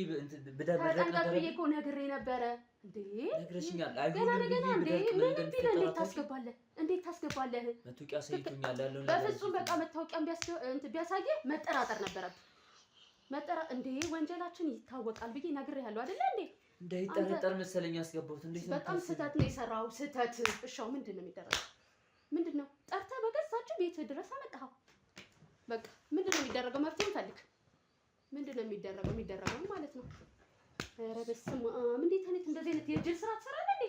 ተጠንቀቅ ብዬ እኮ ነግሬ ነበረ እንዴ። ነግረሽኛል። ገና እንዴ ምን ቢል እንዴት ታስገባለህ? እንዴት ታስገባለህ? መታወቂያ ሳይቶኛል ያለው በፍጹም በቃ መታወቂያም ቢያሳየህ መጠራጠር ነበረብህ። እንዴ ወንጀላችን ይታወቃል ብዬ ነግሬሃለሁ አይደለ እንዴ? እንዳይጠረጠር መሰለኝ ያስገባሁት። እንዴት ነው? በጣም ስህተት ነው የሰራው። ስህተት እሻው ምንድን ነው የሚደረገው? ምንድን ነው ጠርተህ በገዛችሁ ቤት ድረስ አመጣኸው። በቃ ምንድን ነው የሚደረገው? መፍትሄ እንፈልግ። ምንድን ነው የሚደረገው ማለት ነው። ኧረ በስመ አብ! እንዴት እንደዚህ አይነት የጅል ስራ ትሰራለህ እንዴ?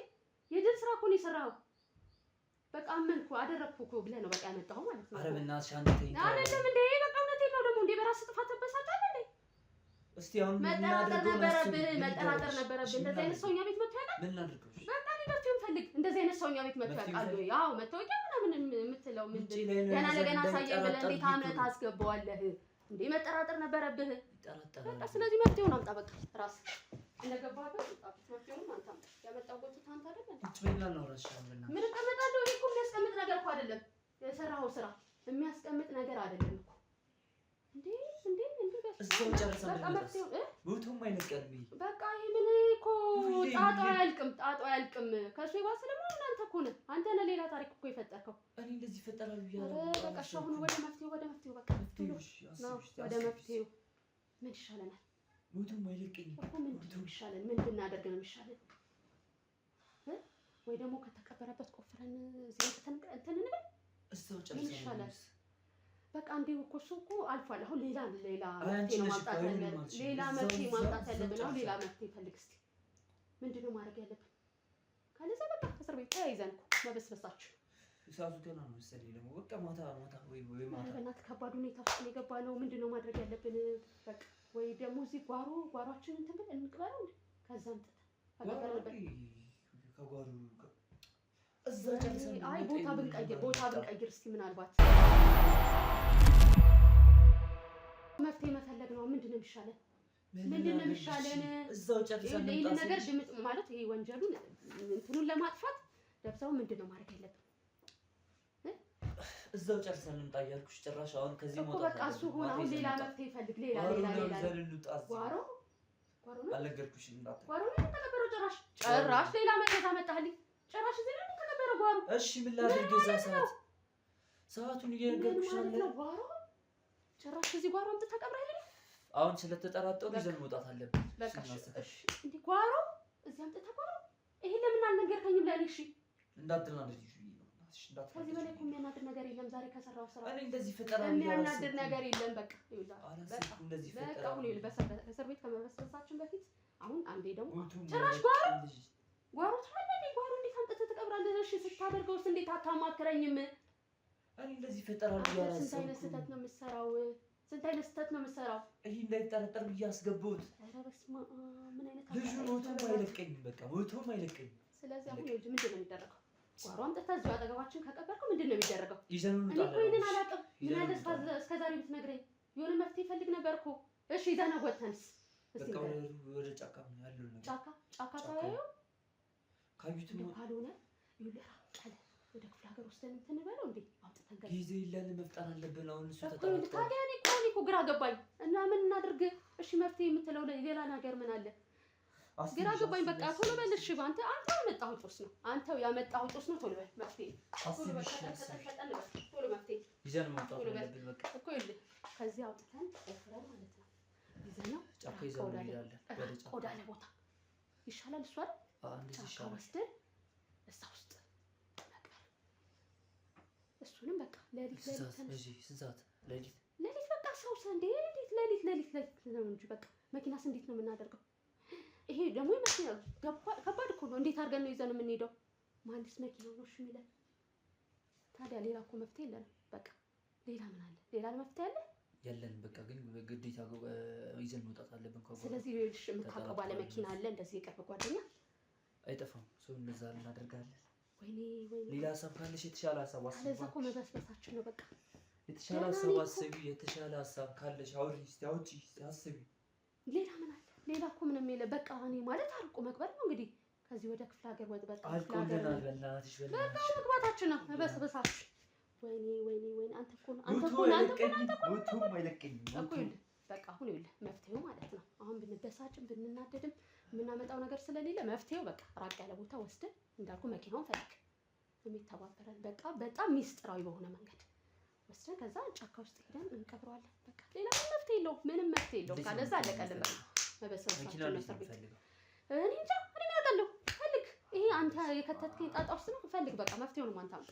የጅል ስራ እኮ ነው የሰራኸው። በቃ አመንኩ አደረግኩ እኮ ብለህ ነው በቃ ያመጣኸው ማለት ነው። ኧረ በእናትሽ አንተ ተይኝ አይደለም እንዴ? በቃ እውነቴን ነው ደግሞ እንዴ። በራስህ ጥፋት ተበሳጫለህ እንዴ? እስቲ አሁን መጠራጠር ነበረብህ። እንደዚህ አይነት ሰው እኛ ቤት መጥቶ ያውቃል? ምን ላድርገው? በቃ መፍትሄውን ፈልግ። እንደዚህ አይነት ሰው እኛ ቤት መጥቶ ያውቃል ወይ? አዎ መታወቂያ ምናምን የምትለው ምንድን ገና ለገና ሳየኝ ብለህ እንዴት አምነህ ታስገባዋለህ እንዴ? መጠራጠር ነበረብህ። በቃ ስለዚህ መፍትሄውን አምጣ። በቃ ራስህ እንደገባህበት መፍትሄውን አንተ አምጣ። ያመጣው ጎትተህ አንተ አይደል? ምን እቀመጣለሁ? ይሄ እኮ የሚያስቀምጥ ነገር እኮ አይደለም የሰራኸው ስራ። የሚያስቀምጥ ነገር አይደለም እኮ እንዴ እዛው ጨርሰን በቃ መፍትሄው ቦታውም አይነቀርም። በቃ ይሄ ምን እኮ ጣጣው አያልቅም። ከሱ የባሰ ደግሞ እናንተ እኮ ነህ አንተ ነህ ሌላ ታሪክ እኮ የፈጠርከው። እኔ እንደዚህ ይፈጠራል ብያለሁ። በቃ አሁን ወደ መፍትሄው በቃ ወደ መፍትሄው ምን ይሻለናል? ቦታውም አይለቀኝም እኮ ምንድን ነው ይሻለን? ምን ብናደርግ ነው ይሻለን? ወይ ደግሞ ከተቀበረበት ቆፍረን እዚህ እንትን እንበል። እዛው ጨርሰን ይሻላል። በቃ እንዲሁ እኮ እሱ እኮ አልፏል። አሁን ሌላ መፍትሄ ማምጣት ያለብን አሁን ሌላ መፍትሄ ፈልግ እስኪ። ምንድን ነው ማድረግ ያለብን? ካለዛ በቃ እስር ቤት ተያይዘን እኮ መበስበሳችሁ። ሰዓቱ ገና ነው መሰለኝ ደግሞ በቃ ማታ ወይ ማታ በእናትህ ከባድ ሁኔታ ውስጥ ነው የገባ ነው። ምንድን ነው ማድረግ ያለብን? በቃ ወይ ደግሞ እዚህ ጓሯችን እንትን ብለን እንቅበረው ከዛ እንጥተን ከጓሩ እዛ ጨርሰን አይ ቦታ ብንቀይር እስኪ ምናልባት መፍትሄ መፈለግ ነው። ምንድን ነው የሚሻለን? እዛው ጨርሰን ይሄ ነገር ድምጽ ማለት ይሄ ወንጀሉን እንትኑን ለማጥፋት ደብሰው ምንድን ነው ማድረግ ያለብን? እዛው ጨርሰን እንጣ እያልኩሽ ጭራሽ አሁን ከዚህ እኮ በቃ እሱ ሆነ። አሁን ሌላ መፍትሄ ፈልግ። ሌላ ጓሮ ነው አልነገርኩሽም? እንዳት ጓሮ ነው ተከበረው። ጭራሽ ሌላ መከታ መጣልኝ። ጭራሽ እዚህ ነው ተከበረው ጓሮ። እሺ ምን ላድርግ? እዛ ሰዓቱን እየነገርኩሽ ነው። ጓሮ ጭራሽ እዚህ ጓሮ አምጥተህ ተቀብረህ አሁን ስለተጠራጠሩ ይዘን መውጣት አለብን። በቃ እሺ እንዴ ጓሮ እዚህ አምጥተህ ጓሮ ይሄ ለምን አልነገርከኝም ለኔ? እሺ እንዳትናደጂ ከዚህ በላይ እኮ የሚያናድር ነገር የለም። ዛሬ ከሰራው ስራ እኔ እንደዚህ ፈጠራ የሚያናድር ነገር የለም። በቃ እንደዚህ በቃ አሁን በእስር ቤት ከመበስበሳችን በፊት አሁን አንዴ ደግሞ ጭራሽ ጓሮ ታዲያ ጓሮ እንዴት አምጥተህ ትቀብራለህ? እሺ ስታደርገውስ እንዴት አታማክረኝም? እኔ እንደዚህ ፈጠራ ስንት አይነት ስህተት ነው የምትሰራው? ይሄ እንዳይጠረጠር ብዬ አስገባሁት። ኧረ በስመ አብ ምን አይነት ልጁ ሞቶም አይለቀኝም። በቃ ሞቶም አይለቀኝም። ስለዚህ አሁን ምንድን ነው የሚደረገው? ጓሮ አምጥተህ እዚሁ አጠገባችን ከቀበርከው ምንድን ነው የሚደረገው? ይዘን እኔ እኮ ይሄንን አላውቅም። ምን አለ እስከ ዛሬ ብትነግረኝ የሆነ መፍትሄ ፈልግ ነበር እኮ። እሺ ይዘን ወጥተንስ በቃ ወደ ጫካ ያለው ነገር ጫካ ታየው ካዩት ነው ካልሆነ ይኸውልህ ቀለ ወደ ክፍለ ሀገር ወስደን እንትን በለው እንዴ አውጥተን ገል ጊዜ የለን መፍጠር አለብን። አሁን እሱ ተጣጣ ታዲያ እኔ እኮ ግራ ገባኝ እና ምን እናድርግ? እሺ መፍትሄ የምትለው ሌላ ነገር ምን አለ? ግራ ገባኝ። በቃ ቶሎ በል እሺ። አንተው ያመጣኸው ጦስ ነው። ቶሎ በል መፍትሄ ቶሎ በል ቶሎ መፍትሄ ይዘን መውጣት አለብን። በቃ እኮ ይኸውልህ ከዚህ አውጥተን ቆፍረን ማለት ነው ይዘነው ጫካ ይዘን እንሄዳለን። ወደ ጫካ ወዳለ ቦታ ይሻላል። እሱ አይደል? እንደዚህ ይሻላል። ወስደን እዛ ውስጥ መቅበር። እሱንም በቃ ሌሊት በቃ ሰው እንዴ ሌሊት ነው እንጂ በቃ መኪናስ እንዴት ነው የምናደርገው? ይሄ ደግሞ ይመስላል ከባድ እኮ ነው። እንዴት አድርገን ነው ይዘን የምንሄደው? ማንስ መኪናው ነው እሺ የሚለን? ታዲያ ሌላ እኮ መፍትሄ የለንም። በቃ ሌላ ምን አለ? ሌላ መፍትሄ አለ? የለን በቃ ግን ግዴታ ይዘን መውጣት አለብን። ስለዚህ የምታውቀው ባለ መኪና አለ እንደዚህ የቅርብ ጓደኛ? አይጠፋም። ሰው እንደዛ እናደርጋለን። ወይኔ ሌላ ሀሳብ ካለሽ የተሻለ ሀሳብ አስቢ። አለዛ እኮ መበስበሳችን ነው በቃ። የተሻለ ሀሳብ አስቢ። የተሻለ ሀሳብ ካለሽ አውጪ አስቢ። ሌላ ምን አለ? ሌላ እኮ ምንም የለ። በቃ እኔ ማለት አርቆ መቅበር ነው እንግዲህ። ከዚህ ወደ ክፍለ ሀገር በቃ አልቆልናል። በእናትሽ በቃ መግባታችን ነው መበስበሳችን። ወይኔ አንተ እኮ አይለቀኝም እኮ ይኸውልህ በቃ አሁን ይኸውልህ መፍትሄው ማለት ነው። አሁን ብንበሳጭም ብንናደድም የምናመጣው ነገር ስለሌለ መፍትሄው በቃ ራቅ ያለ ቦታ ወስደን እንዳልኩ መኪናውን ፈልግ የሚተባበረን በቃ በጣም ሚስጥራዊ በሆነ መንገድ ወስደን ከዛ ጫካ ውስጥ ሄደን እንቀብረዋለን። በቃ ሌላ ምንም መፍትሄ የለውም። ካለዛ አለቀልን በቃ መበሰባችን ነው። እኔ እንጃ እኔ አውቃለሁ። ፈልግ። ይሄ አንተ የከተትከኝ ጣጣ ውስጥ ነው። ፈልግ በቃ መፍትሄውን አንተ አምጣ።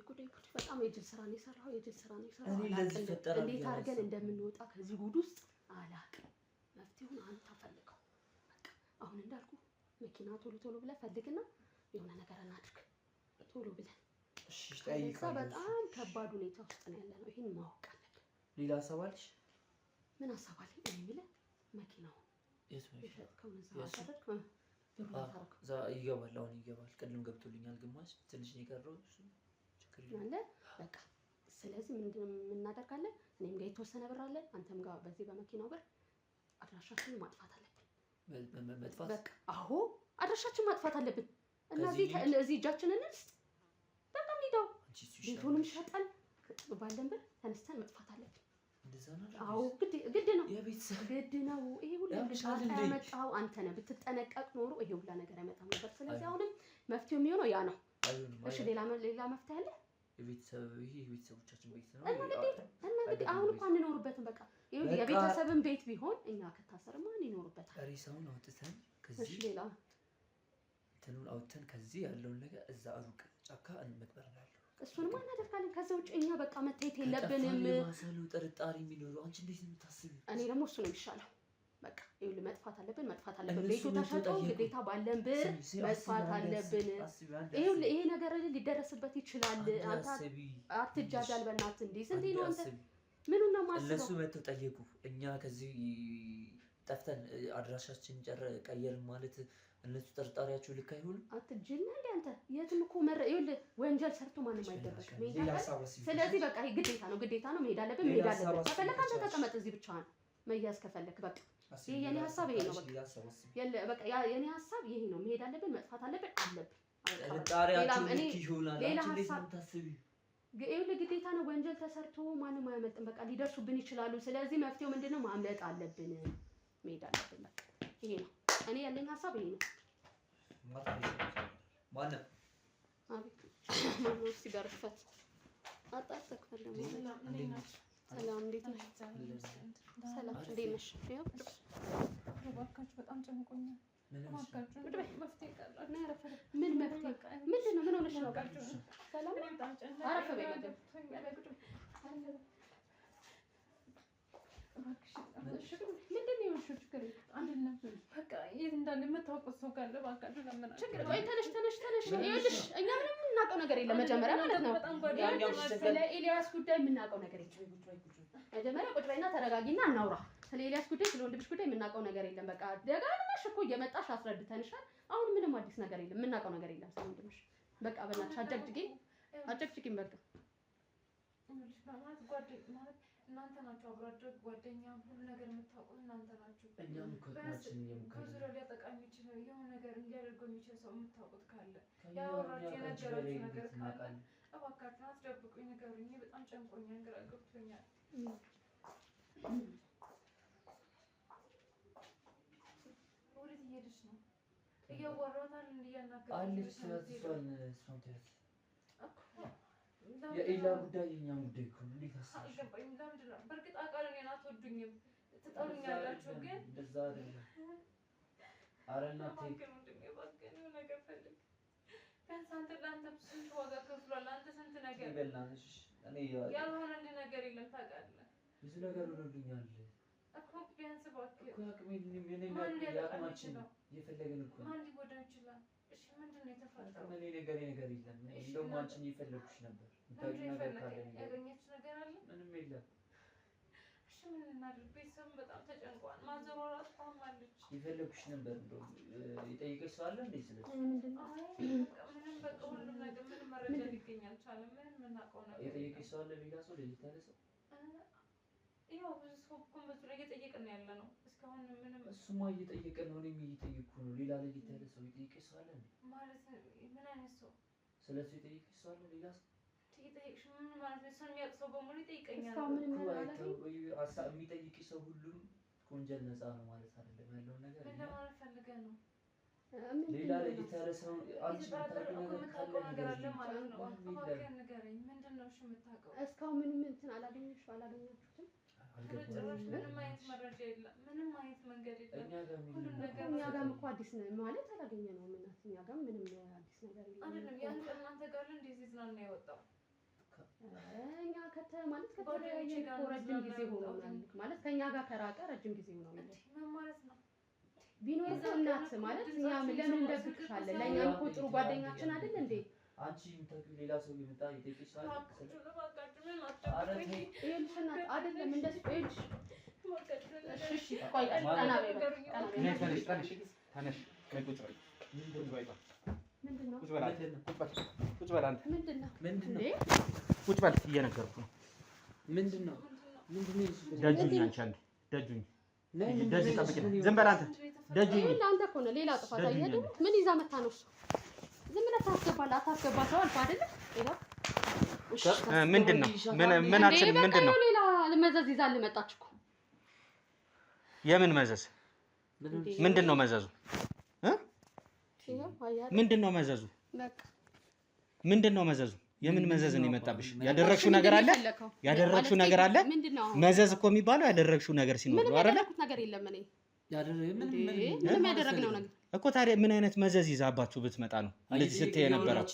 ጉድ በጣም የጅል ስራ ነው የሰራው። እንዴት አድርገን እንደምንወጣ ከዚህ ጉድ ውስጥ አላውቅም። መፍትሄውን አንተ ፈልገው። በቃ አሁን እንዳልኩ መኪና ቶሎ ብለህ ፈልግና የሆነ ነገር እናድርግ ቶሎ ብለን። እሺ ጠይቃለሁ። በጣም ከባድ ሁኔታ ውስጥ ነው ያለነው። ይሄን ማወቅ አለብን። ሌላ ሀሳብ አለሽ? ምን ሀሳብ አለኝ? እኔ የምልህ መኪናው የሸጥከው ይገባል። አሁን ይገባል። ቅድም ገብቶልኛል። ግማሽ ትንሽ ነው የቀረው። አለ በቃ። ስለዚህ ምንድነው እናደርጋለን? እኔም ጋር የተወሰነ ብር አለ፣ አንተም ጋር በዚህ በመኪናው ብር አድራሻችንን ማጥፋት አለብን። መጥፋት? በቃ አዎ፣ አድራሻችንን ማጥፋት አለብን። እና እዚህ እጃችንን በቃ ሄደው ቤቱንም ሸጠን ባለን ብር ተነስተን መጥፋት አለብን። አዎ ግድ ነው ግድ ነው። ይሄ ሁሉ ያመጣው አንተ ነህ። ብትጠነቀቅ ኖሮ ይሄ ሁሉ ነገር አይመጣም ነበር። ስለዚህ አሁንም መፍትሄው የሚሆነው ያ ነው። እሺ ሌላ መፍትሄ አለ? የቤተሰቦቻችን ቤት ነው እና እንግዲህ አሁን እንኳን እንኖርበትም በቃ የቤተሰብን ቤት ቢሆን እኛ ከታሰርማ እንኖርበታል። ሬሳውን አውጥተን እሺ ሌላ እንትኑን አውጥተን ከዚህ ያለውን ነገር እዛ ሩቅ ጫካ እንመቅበርናለን። እሱንማ እናደርጋለን። ከዛ ውጭ እኛ በቃ መታየት የለብንም። ማሰሉ ጥርጣሬ የሚኖረው አንቺ እንዴት ነው የምታስቢው? እኔ ደግሞ እሱ ነው የሚሻለው። በቃ ይኸውልህ መጥፋት አለብን። ቤቱ ተሸጦ ግዴታ ባለን ብር መጥፋት አለብን። ይሄ ነገር ሊደረስበት ይችላል። አንተ አትጃጃል በእናትህ። እንዴ ስንቴ ነው አንተ ምኑን ነው የማስበው? እነሱ መጥተው ጠየቁ። እኛ ከዚህ ጠፍተን አድራሻችን ቀየርን ማለት እነሱ ጥርጣሬያቸው ልክ አይሆንም። አትጅልና እንደ አንተ የትም እኮ ይኸውልህ ወንጀል ሰርቶ ማንም አይደረግም። ስለዚህ በቃ ይሄ ግዴታ ነው መሄድ አለብን። ከፈለክ አንተ ተቀመጥ እዚህ ብቻህን መያዝ ከፈለክ በቃ ይሄ የኔ ሀሳብ ይሄ ነው። በቃ የኔ ሀሳብ ይሄ ነው። መሄድ አለብን፣ መጥፋት አለብን። ጥርጣሬያቸው ልክ ይሆናል። አንቺ እንዴት ነው የምታስቢው? ይኸውልህ ግዴታ ነው። ወንጀል ተሰርቶ ማንም አያመልጥም። በቃ ሊደርሱብን ይችላሉ። ስለዚህ መፍትሄው ምንድነው? ማምለጥ አለብን፣ መሄድ አለብን። በቃ ይሄ ነው እኔ ያለኝ ሀሳብ ይሄ ነው። ማነው? አቤት ማነው? ሲጋርፈት አጣጣክ ፈለሙ። ሰላም እንዴት ነሽ? ሰላም እንዴት ነሽ? ያው እባካችሁ በጣም ጨንቆኛል። እባካችሁ መፍትሄ ካላችሁ ምን መፍትሄ? ምንድነው? ምን ሆነሽ ነው? ሰላም አረፈ በይ ምንድነው የሆንሽው? ችግር አይደለም። በቃ የት እንዳለ የምታውቁት ሰው ካለ እባካችሁ ለምን ችግር ቆይ ተነሽ። ይኸውልሽ እኛ ምንም የምናውቀው ነገር የለም። መጀመሪያ ማለት ነው ስለ ኤልያስ ጉዳይ የምናውቀው ነገር የለም። መጀመሪያ ቁጭ በይና ተረጋጊና እናውራ። ስለ ኤልያስ ጉዳይ ስለ ወንድምሽ ጉዳይ የምናውቀው ነገር የለም። በቃ ደጋግመሽ እኮ እየመጣሽ አስረድተንሻል። አሁን ምንም አዲስ ነገር የለም። የምናውቀው ነገር የለም ስለ ወንድምሽ። በቃ በእናትሽ አጨቅጭቂኝ በቃ ማለት እናንተ ናችሁ። አብሮ አደግ ጓደኛ ሁሉ ነገር የምታውቁት እናንተ ናችሁ። እኛም ከጥማችን በዙሪያው ሊያጠቃ የሚችል የሆነ ነገር እንዲያደርገው የሚችል ሰው የምታውቁት ካለ ያወራችሁ የነገራችሁ ነገር ካለ እባካችሁ አትደብቁኝ፣ ንገሩኝ። በጣም ጨንቆኛል፣ ግራ ገብቶኛል። ወዴት እየሄድሽ ነው? እያወራታል እንዲያናገርሽ የኤላ ጉዳይ የእኛም ጉዳይ እኮ ነው። እንዴት አሰብሽ? አይገባኝም። ለምንድን ነው? በእርግጥ አውቃለሁ እኔን አትወዱኝም፣ ትጠሉኛላችሁ፣ ግን እንደዛ አይደለም። ኧረ እናቴ እባክህን የሆነ ነገር ፈልግ። ቢያንስ አንተ ለአንተ ስንት ዋጋ ከፍሏል። አንተ ስንት ነገር ይበላሽ። እኔ ያልሆነልህ ነገር የለም ታውቃለህ። ብዙ ነገር ሆኖልኛል እኮ ቢያንስ እባክህ እኮ ያቅማችን እየፈለግን እኮ ማን ሊጎዳው ይችላል? እሺ ምንድን ነው የተፈጠረው? እኔ ነገር የለም። እንደውም አንቺን እየፈለኩሽ ነበር። ያገኘች ነገር አለ? ምንም የለም። እሺ ምን እናድርግ? ቤተሰብም በጣም ተጨንቋል። ማዘሯ እራሱ ታማለች። የፈለኩሽ ነበር። እንደውም የጠየቀሽ ሰው አለ እንዴ? ስለዚህ ምንም በቃ ሁሉም ነገር ምንም መረጃ ሊገኝ አልቻለም። ምንም የምናውቀው ነገር የጠየቀሽ ሰው አለ? ሌላ ሰው ለዚህ ያለ ሰው ያው ብዙ ሰው እኮ በሱ ላይ እየጠየቅን ያለ ነው። እስካሁን ምንም እሱማ እየጠየቅን ነው። እኔም እየጠየቅኩ ነው። ሌላ ለዚህ ያለ ሰው የጠየቀሽ ሰው አለ እንዴ? ማለት ምን አይነት ሰው? ስለሱ የጠየቀሽ ሰው አለ? ሌላ ሰው የጠየቅሽ ምን ማለት ነው? ሰው የሚያውቅ ሰው በሙሉ ይጠይቀኛል። የሚጠይቅሽ ሰው ሁሉም ከወንጀል ነፃ ነው ማለት አይደለም። ያለውን ነገር ምን ለማለት ፈልገህ ነው? ሌላ ለየት ያለ ሰው አንቺ የምታውቀው ነገር አለ ማለት ነው። እባክህን ንገረኝ። ምንድን ነው እሺ የምታውቀው? እስካሁን ምንም እንትን አላገኛችሁትም? ጭራሽ ምንም አይነት መረጃ የለም። ምንም አይነት መንገድ የለም። እኛ ጋርም እኮ አዲስ ማለት አላገኘነውም። እናት እኛ ጋርም ምንም አዲስ ነገር የለም። አይደለም ያን ቀን እናንተ ጋር እንደዚህ ዝናና የወጣው እኛ ማለት ከተለያየ እኮ ረጅም ጊዜ ሆኖናል። ማለት ከእኛ ጋር ከራቀ ረጅም ጊዜ ሆኖናል። ምን ማለት ነው? ቢኖር እኮ እናት ማለት እኛ ለምን እንደብቅሻለን? ለእኛም እኮ ጥሩ ጓደኛችን አይደል እንዴ? አንቺ የምታውቂው ሌላ ሰው ይመጣ ይጠይቅሻል። አይደለም እንደዚህ ቆይሽ። እሺ ቆይ ቁጭ በል እየነገርኩህ ነው። ምንድን ነው ደጁኝ፣ አንቺ አንዴ ደጁኝ፣ ደጁኝ ጠብቂኝ። ዝም በል አንተ ደጁኝ። አንተ እኮ ነው ሌላ ጥፋት አይደለም። ምን ይዛ መታ ነው እሱ? አታስገባ ሰው አልፎ አይደለ? ምንድነው? ምናችን ምንድነው? ሌላ መዘዝ ይዛል መጣች እኮ። የምን መዘዝ? ምንድነው መዘዙ? ምንድነው መዘዙ? ምንድነው መዘዙ? የምን መዘዝ ነው የመጣብሽ? ያደረግሽው ነገር አለ? ያደረግሽው ነገር አለ? መዘዝ እኮ የሚባለው ያደረግሽው ነገር ሲኖር ነው አይደል? ያደረኩት ነገር የለም እኔ ምንም ያደረግነው ነገር እኮ። ታዲያ ምን አይነት መዘዝ ይዛባችሁ ብትመጣ ነው ልጅ ስትይ የነበረው?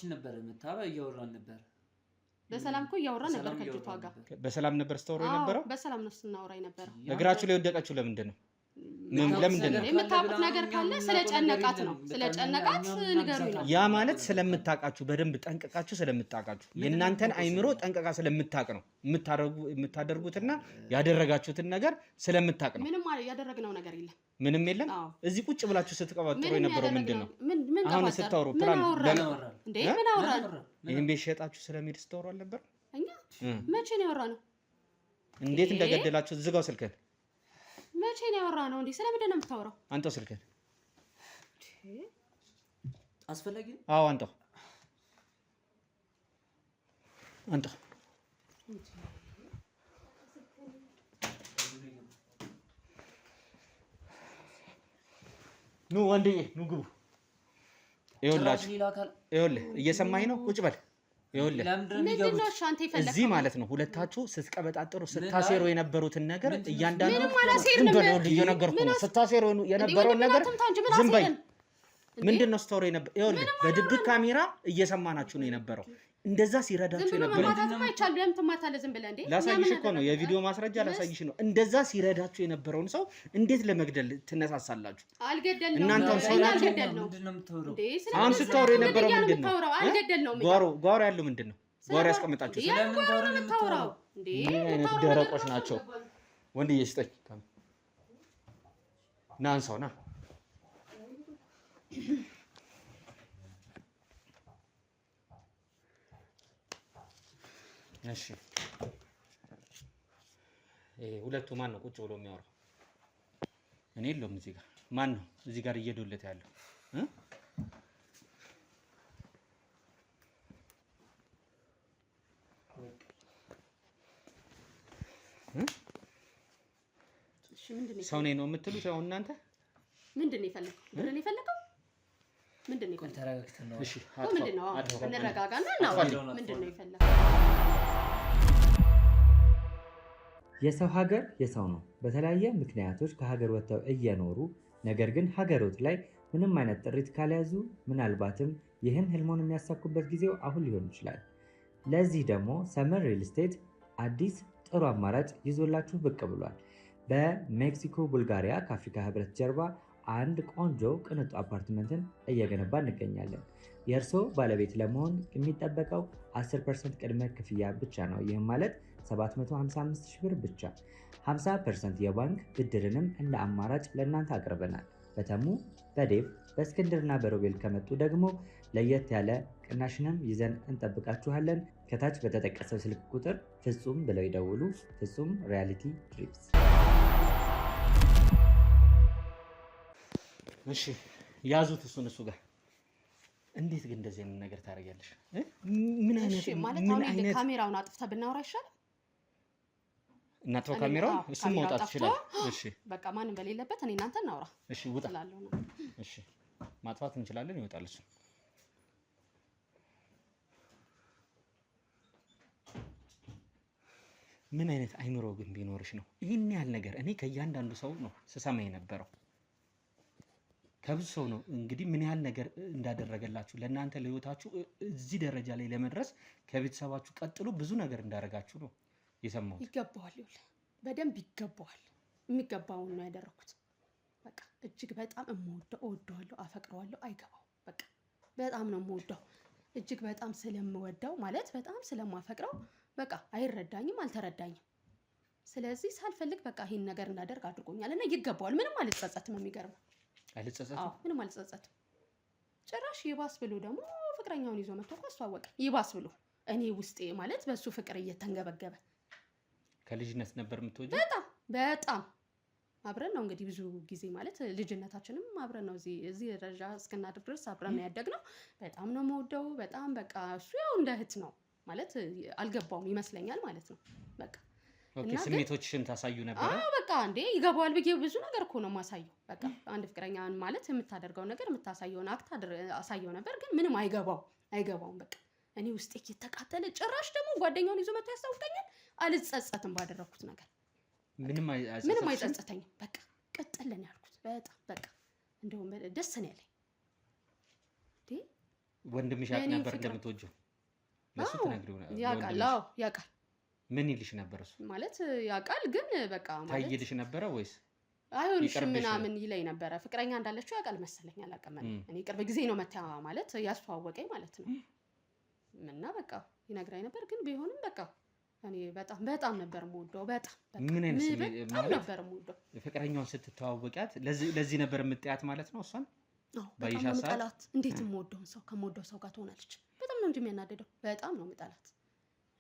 በሰላም እኮ እያወራን ነበር ከልጅቷ ጋር። በሰላም ነበር ስታወሩ የነበረው? በሰላም ነው ስናወራ የነበረው። እግራችሁ ላይ ወደቀችሁ ለምንድን ነው? ለምንድን ነው? የምታውቁት ነገር ካለ ስለጨነቃት ነው። ስለጨነቃት ንገሩኝ ነው። ያ ማለት ስለምታውቃችሁ፣ በደንብ ጠንቀቃችሁ ስለምታውቃችሁ፣ የእናንተን አይምሮ ጠንቀቃ ስለምታውቅ ነው የምታደርጉትና ያደረጋችሁትን ነገር ስለምታውቅ ነው። ምንም ያደረግነው ነገር የለም። ምንም የለም። እዚህ ቁጭ ብላችሁ ስትቀባጥሩ የነበረው ምንድን ነው? አሁን ስታወሩ ፕላን እንዴ ምን አወራን? ይሄን ቤት ሸጣችሁ ስለሚሄድ ስታወሩ አልነበር? እኛ መቼ ነው ያወራነው? እንዴት እንደገደላችሁ ዝጋው ስልክህን። መቼ ነው ያወራነው? እንዴ ስለምንድን ነው የምታወራው? አንተው ስልክህን አስፈላጊ ነው። አዎ አንተው ኑ ወንድዬ ኑ ግቡ። ይኸውልህ እየሰማኝ ነው? ቁጭ በል። ይኸውልህ እዚህ ማለት ነው ሁለታችሁ ስትቀበጣጥሩ ስታሴሩ የነበሩትን ነገር እያንዳንዱ እየነገርኩህ ነው። ስታሴሩ የነበረውን ነገር ዝም በይ። ምንድን ነው ስታወሩ የነበረው? ይኸውልህ በድብቅ ካሜራ እየሰማናችሁ ነው የነበረው። እንደዛ ሲረዳችሁ የነበረው ላሳይሽ እኮ ነው፣ የቪዲዮ ማስረጃ ላሳይሽ ነው። እንደዛ ሲረዳችሁ የነበረውን ሰው እንዴት ለመግደል ትነሳሳላችሁ? እናንተም ሰው ናችሁ። አሁን ስታወሩ የነበረው ምንድን ነው? ጓሮ ያለው ምንድን ነው? ጓሮ ያስቀምጣችሁ ደረቆች ናቸው። ወንድዬ ስጠኝ፣ ና አንሳው፣ ና እሺ። ይሄ ሁለቱ ማን ነው ቁጭ ብሎ የሚያወራው? እኔ የለውም እዚህ ጋር። ማን ነው እዚህ ጋር እየዶለተ ያለው? ሰው ነኝ ነው የምትሉት? ያው እናንተ ምንድን ነው የፈለከው? ብር ነው የፈለከው? ምንድን ነው የፈለከው? እሺ ምንድን ነው? እንረጋጋና እናውራ። ምንድን ነው የፈለከው? የሰው ሀገር የሰው ነው። በተለያየ ምክንያቶች ከሀገር ወጥተው እየኖሩ ነገር ግን ሀገሮት ላይ ምንም አይነት ጥሪት ካልያዙ ምናልባትም ይህን ህልሞን የሚያሳኩበት ጊዜው አሁን ሊሆን ይችላል። ለዚህ ደግሞ ሰመር ሪል ስቴት አዲስ ጥሩ አማራጭ ይዞላችሁ ብቅ ብሏል። በሜክሲኮ ቡልጋሪያ ከአፍሪካ ህብረት ጀርባ አንድ ቆንጆ ቅንጡ አፓርትመንትን እየገነባ እንገኛለን። የእርስዎ ባለቤት ለመሆን የሚጠበቀው 10% ቅድመ ክፍያ ብቻ ነው። ይህም ማለት 755 ሺህ ብር ብቻ። 50% የባንክ ብድርንም እንደ አማራጭ ለእናንተ አቅርበናል። በተሙ በዴቭ በእስክንድርና በሮቤል ከመጡ ደግሞ ለየት ያለ ቅናሽንም ይዘን እንጠብቃችኋለን። ከታች በተጠቀሰው ስልክ ቁጥር ፍጹም ብለው ይደውሉ። ፍጹም ሪያሊቲ ትሪፕስ። እሺ ያዙት እሱን እሱ ጋር። እንዴት ግን እንደዚህ አይነት ነገር ታደርጊያለሽ? ምን አይነት ካሜራውን አጥፍተህ ብናወራ ይሻላል? እናጥፋው ካሜራውን፣ እሱን ማውጣት ይችላል። እሺ በቃ ማንም በሌለበት እኔ እናንተ እናውራ። እሺ ውጣ። እሺ ማጥፋት እንችላለን፣ ይወጣል እሱ። ምን አይነት አይምሮ ግን ቢኖርሽ ነው ይህን ያህል ነገር? እኔ ከእያንዳንዱ ሰው ነው ስሰማ የነበረው፣ ከብዙ ሰው ነው እንግዲህ ምን ያህል ነገር እንዳደረገላችሁ ለእናንተ ለህይወታችሁ እዚህ ደረጃ ላይ ለመድረስ ከቤተሰባችሁ ቀጥሎ ብዙ ነገር እንዳደረጋችሁ ነው የሰማሁት። ይገባዋል፣ ይኸውልህ በደንብ ይገባዋል። የሚገባውን ነው ያደረኩት። በቃ እጅግ በጣም እወደዋለሁ፣ አፈቅረዋለሁ። አይገባው በቃ በጣም ነው የምወደው፣ እጅግ በጣም ስለምወደው ማለት በጣም ስለማፈቅረው በቃ አይረዳኝም፣ አልተረዳኝም። ስለዚህ ሳልፈልግ በቃ ይሄን ነገር እንዳደርግ አድርጎኛል እና ይገባዋል። ምንም አልጸጸትም። የሚገርመው አልጸጸትም። ምንም አልጸጸትም ጭራሽ። ይባስ ብሎ ደግሞ ፍቅረኛውን ይዞ መጥቶ እኮ አስተዋወቀ። ይባስ ብሎ እኔ ውስጤ ማለት በሱ ፍቅር እየተንገበገበ። ከልጅነት ነበር የምትወጂው? በጣም አብረን ነው እንግዲህ ብዙ ጊዜ ማለት ልጅነታችንም አብረን ነው እዚህ ደረጃ እስክናድር ድረስ አብረን ነው ያደግነው። በጣም ነው የምወደው። በጣም በቃ እሱ ያው እንደ እህት ነው ማለት አልገባውም ይመስለኛል ማለት ነው በቃ። ኦኬ ስሜቶችሽን ታሳዩ ነበር? በቃ እንዴ ይገባዋል ብዬ ብዙ ነገር እኮ ነው ማሳየው። በቃ አንድ ፍቅረኛን ማለት የምታደርገው ነገር የምታሳየውን አክት አሳየው ነበር፣ ግን ምንም አይገባውም በቃ። እኔ ውስጤ እየተቃጠለ ጭራሽ ደግሞ ጓደኛውን ይዞ መጥቶ ያስታውቀኛል። አልጸጸትም ባደረኩት ነገር ምንም አይጸጸተኝም። በቃ ቀጠለን ያልኩት በጣም በቃ እንደውም ደስ ነው ያለኝ። ወንድምሽ ያውቅ ነበር እንደምትወጂው? ለሱ ትነግሪው ነበር? ያውቃል። ምን ይልሽ ነበር እሱ? ማለት ያውቃል፣ ግን በቃ ማለት ታይልሽ ነበረ ወይስ አይሆንሽም ምናምን ይለኝ ነበረ። ፍቅረኛ እንዳለችው ያውቃል መሰለኝ፣ አላውቅም። እኔ ቅርብ ጊዜ ነው መታ ማለት ያስተዋወቀኝ ማለት ነው። እና በቃ ይነግራኝ ነበር፣ ግን ቢሆንም በቃ እኔ በጣም ነበር የምወደው። በጣም ምን አይነት ማለት ነበር የምወደው። ፍቅረኛውን ስትተዋወቂያት ለዚህ ነበር የምትያት ማለት ነው? እሷን በጣም ነው የምጠላት። እንዴት የምወደውን ሰው ከምወደው ሰው ጋር ትሆናለች? በጣም ነው እንጂ የሚያናደደው። በጣም ነው የምጠላት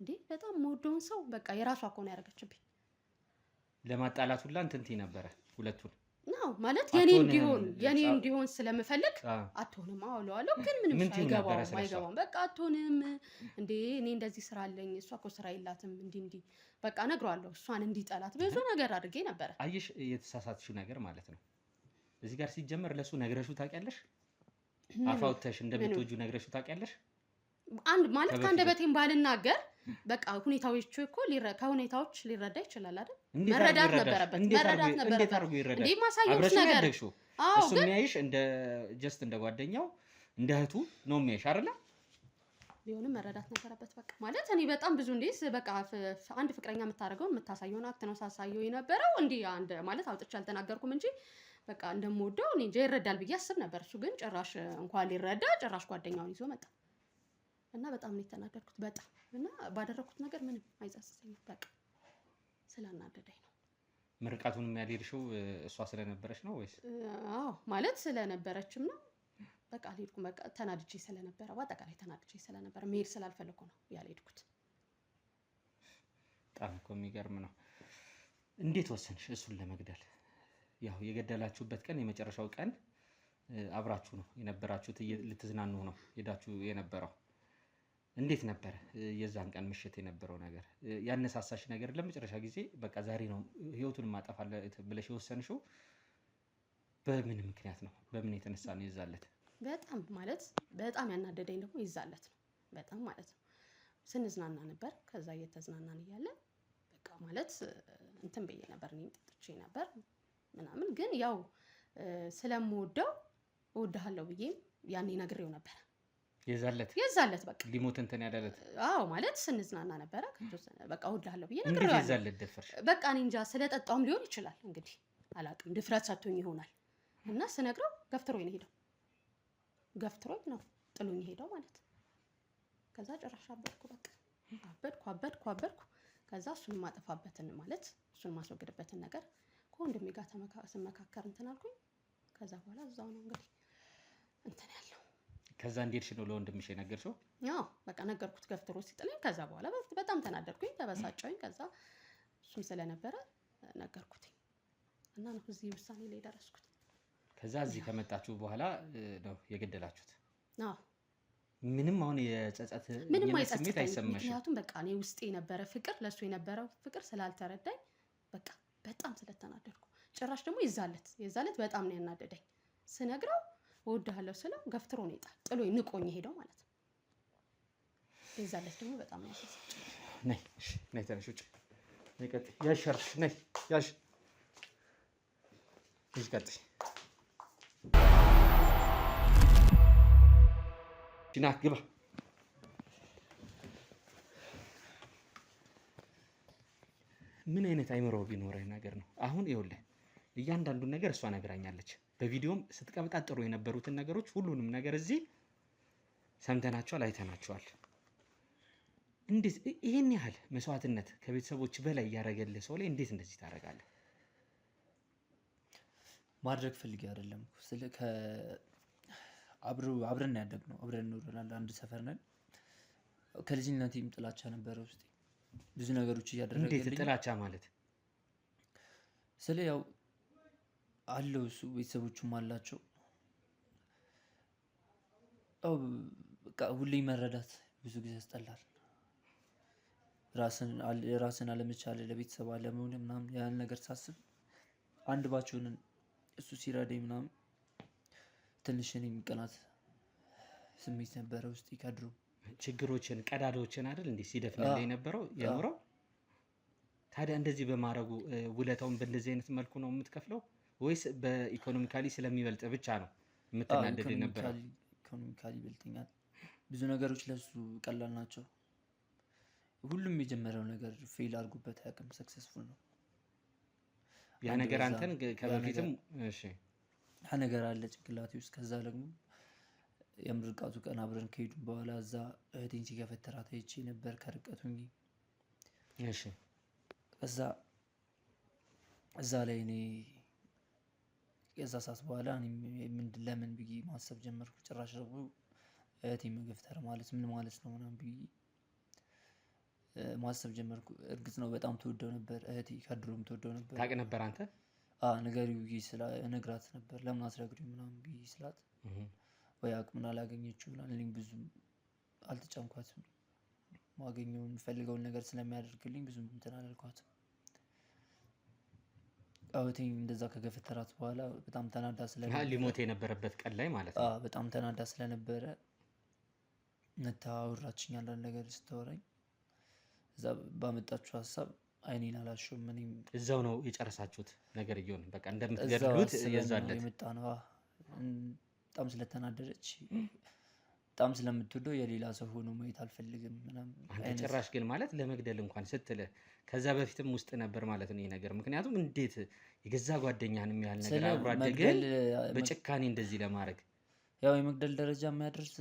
እንዴ! በጣም የምወደውን ሰው በቃ የራሷ እኮ ነው ያደረገችብኝ። ለማጣላት ሁላ እንትን ትይ ነበረ ሁለቱን ነው ማለት የኔ እንዲሆን ስለምፈልግ አትሆንም አውለዋለሁ፣ ግን ምንም አይገባውም። በቃ አትሆንም እንዴ እኔ እንደዚህ ስራ አለኝ፣ እሷ እኮ ስራ የላትም እንዲህ በቃ እነግረዋለሁ። እሷን እንዲጠላት ብዙ ነገር አድርጌ ነበረ። አየሽ የተሳሳትሽው ነገር ማለት ነው። እዚህ ጋር ሲጀመር ለሱ ነግረሽው ታውቂያለሽ? አፋውተሽ እንደምትወጂው ነግረሽው ታውቂያለሽ? አንድ ማለት ከአንደበቴም ባልናገር በቃ ሁኔታዎች እኮ ከሁኔታዎች ሊረዳ ይችላል አይደል? መረዳት ነበረበት። እንዴት አድርጎ ይረዳል? እንዴ ማሳየውሽ ነገር እሱ የሚያይሽ እንደ ጓደኛው እንደ እህቱ ነው የሚያይሽ አይደለ? ቢሆንም መረዳት ነበረበት። በቃ ማለት እኔ በጣም ብዙ በቃ አንድ ፍቅረኛ የምታደርገውን የምታሳየውን አክት ነው ሳሳየው የነበረው። አንድ ማለት አውጥቼ አልተናገርኩም እንጂ በቃ እንደምወደው እኔ እንጃ ይረዳል ብዬ አስብ ነበር። እሱ ግን ጭራሽ እንኳን ሊረዳ ጭራሽ ጓደኛውን ይዞ መጣ እና በጣም ነው የተናደድኩት። በጣም እና ባደረኩት ነገር ምንም አይጸጽተኝም። በቃ ስላናደደኝ ነው። ምርቃቱንም ያልሄድሽው እሷ ስለነበረች ነው ወይስ? አዎ ማለት ስለነበረችም ነው። በቃ አልሄድኩም። በቃ ተናድጄ ስለነበረ በአጠቃላይ ተናድጄ ስለነበረ መሄድ ስላልፈለኩ ነው ያልሄድኩት። በጣም እኮ የሚገርም ነው። እንዴት ወሰንሽ እሱን ለመግደል? ያው የገደላችሁበት ቀን የመጨረሻው ቀን አብራችሁ ነው የነበራችሁት፣ ልትዝናኑ ነው ሄዳችሁ የነበረው። እንዴት ነበር የዛን ቀን ምሽት የነበረው ነገር? ያነሳሳሽ ነገር ለመጨረሻ ጊዜ በቃ ዛሬ ነው ህይወቱን ማጠፋለት ብለሽ የወሰንሽው በምን ምክንያት ነው? በምን የተነሳ ነው ይዛለት? በጣም ማለት በጣም ያናደደኝ ደግሞ ይዛለት ነው። በጣም ማለት ነው ስንዝናና ነበር። ከዛ እየተዝናናን እያለ በቃ ማለት እንትን ብዬ ነበር፣ እኔም ጠጥቼ ነበር ምናምን። ግን ያው ስለምወደው እወድሃለሁ ብዬ ያኔ ነግሬው ነበር። የዛለት በቃ ሊሞት እንትን ያለለት? አዎ ማለት ስንዝናና ነበረ። በቃ እወድሃለሁ ብዬ ነግሬዋለሁ። የዛለት ደፈርሽ? በቃ እኔ እንጃ ስለጠጣውም ሊሆን ይችላል እንግዲህ አላውቅም፣ ድፍረት ሰጥቶኝ ይሆናል። እና ስነግረው ገፍትሮኝ ነው ሄደው። ገፍትሮኝ ነው ጥሎኝ ሄደው ማለት። ከዛ ጭራሽ አበድኩ። በቃ አበድኩ። ከዛ እሱን ማጠፋበትን ማለት እሱን ማስወገድበትን ነገር ከወንድሜ ጋር ስመካከር እንትን አልኩኝ። ከዛ በኋላ እዛው ነው እንግዲህ እንትን ያለው። ከዛ እንዴትሽ ነው ለወንድምሽ የነገርሽው? ያው በቃ ነገርኩት ገፍትሮ ሲጥለኝ። ከዛ በኋላ በጣም ተናደድኩኝ፣ ተበሳጨሁኝ። ከዛ እሱም ስለነበረ ነገርኩት እና ነው እዚህ ውሳኔ ላይ ደረስኩት። ከዛ እዚህ ከመጣችሁ በኋላ ነው የገደላችሁት? አዎ። ምንም አሁን የጸጸት ስሜት አይሰማሽም? ምክንያቱም በቃ እኔ ውስጤ የነበረ ፍቅር ለሱ የነበረው ፍቅር ስላልተረዳኝ በቃ በጣም ስለተናደድኩ። ጭራሽ ደግሞ የዛለት በጣም ነው ያናደደኝ። ስነግረው እወድሃለሁ ስለው ገፍትሮ ነው ጥሎኝ ንቆኝ ሄደው ማለት ነው። የዛለት ደግሞ በጣም ነው ያሳሰጨኝ። ነይ ተነሽ ውጭ። ነይ ቀጥይ። ያሽርሽ ነይ ያሽ ቀጥይ። ና ግባ። ምን አይነት አይምሮ ቢኖረህ ነገር ነው? አሁን ይኸውልህ እያንዳንዱን ነገር እሷ ነግራኛለች። በቪዲዮም ስትቀበጣጥሩ የነበሩትን ነገሮች ሁሉንም ነገር እዚህ ሰምተናቸዋል፣ አይተናቸዋል። እንዴት ይሄን ያህል መስዋዕትነት ከቤተሰቦች በላይ ያደረገልህ ሰው ላይ እንዴት እንደዚህ ታደርጋለህ? ማድረግ ፈልጌ አይደለም። አብረን ያደግነው አብረን ኖረናል። አንድ ሰፈር ነን። ከልጅነቴም ጥላቻ ነበረ ውስጤ። ብዙ ነገሮች እያደረገልኝ። እንዴት ጥላቻ ማለት? ያው አለው እሱ ቤተሰቦቹም አላቸው። በቃ ሁሌ መረዳት ብዙ ጊዜ ያስጠላል። ራስን አለመቻል ለቤተሰብ አለመሆን ምናምን ያን ነገር ሳስብ አንድ ባቸውን እሱ ሲረዳኝ ምናምን ትንሽ እኔም ቅናት ስሜት ነበረ ውስጥ ከድሮ ችግሮችን ቀዳዳዎችን አይደል እንዴ ሲደፍንልህ የነበረው የኖረው። ታዲያ እንደዚህ በማድረጉ ውለታውን በእንደዚህ አይነት መልኩ ነው የምትከፍለው ወይስ በኢኮኖሚካሊ ስለሚበልጥ ብቻ ነው የምትናደድ የነበረው? ኢኮኖሚካሊ ይበልጠኛል። ብዙ ነገሮች ለሱ ቀላል ናቸው። ሁሉም የጀመረው ነገር ፌል አድርጎበት አያውቅም፣ ሰክሰስፉል ነው። ያ ነገር አንተን ከበፊትም እሺ ያ ነገር አለ ጭንቅላቴ ውስጥ። ከዛ ደግሞ የምርቃቱ ቀን አብረን ከሄዱ በኋላ እዛ እህቴን ሲገፈትራት አይቼ ነበር ከርቀቱ። እሺ እዛ ላይ እኔ ከዛ ሰዓት በኋላ ለምን ብዬ ማሰብ ጀመርኩ። ጭራሽ ደግሞ እህቴን መገፍተር ማለት ምን ማለት ነው ምናምን ብዬ ማሰብ ጀመርኩ። እርግጥ ነው በጣም ተወደው ነበር እህቴ፣ ከድሮም ተወደው ነበር። ታውቅ ነበር አንተ? ንገሪው ብዬ ነግራት ነበር። ለምን አትነግሪው ምናምን ብዬ ስላት ወይ አቅምን አላገኘችው ምናምን። እኔም ብዙም አልተጨንኳትም። ማገኘውን የምፈልገውን ነገር ስለሚያደርግልኝ ብዙም እንትን አላልኳትም። እህቴን እንደዛ ከገፈተራት በኋላ በጣም ተናዳ ስለነበረ ሊሞት የነበረበት ቀን ላይ ማለት ነው። በጣም ተናዳ ስለነበረ መታ አወራችኝ። አንዳንድ ነገር ስታወራኝ እዛ ባመጣችሁ ሀሳብ አይኔን አላሸውም። እኔም እዛው ነው የጨረሳችሁት ነገር እየሆነ በቃ እንደምትገድሉት የዛለት የመጣ ነው። በጣም ስለተናደደች በጣም ስለምትወደው የሌላ ሰው ሆኖ ማየት አልፈልግም ምናምን። አንተ ጭራሽ ግን ማለት ለመግደል እንኳን ስትል ከዛ በፊትም ውስጥ ነበር ማለት ነው ይሄ ነገር። ምክንያቱም እንዴት የገዛ ጓደኛህን የሚያህል ነገር አብሮ አደገን በጭካኔ እንደዚህ ለማድረግ ያው የመግደል ደረጃ የሚያደርስ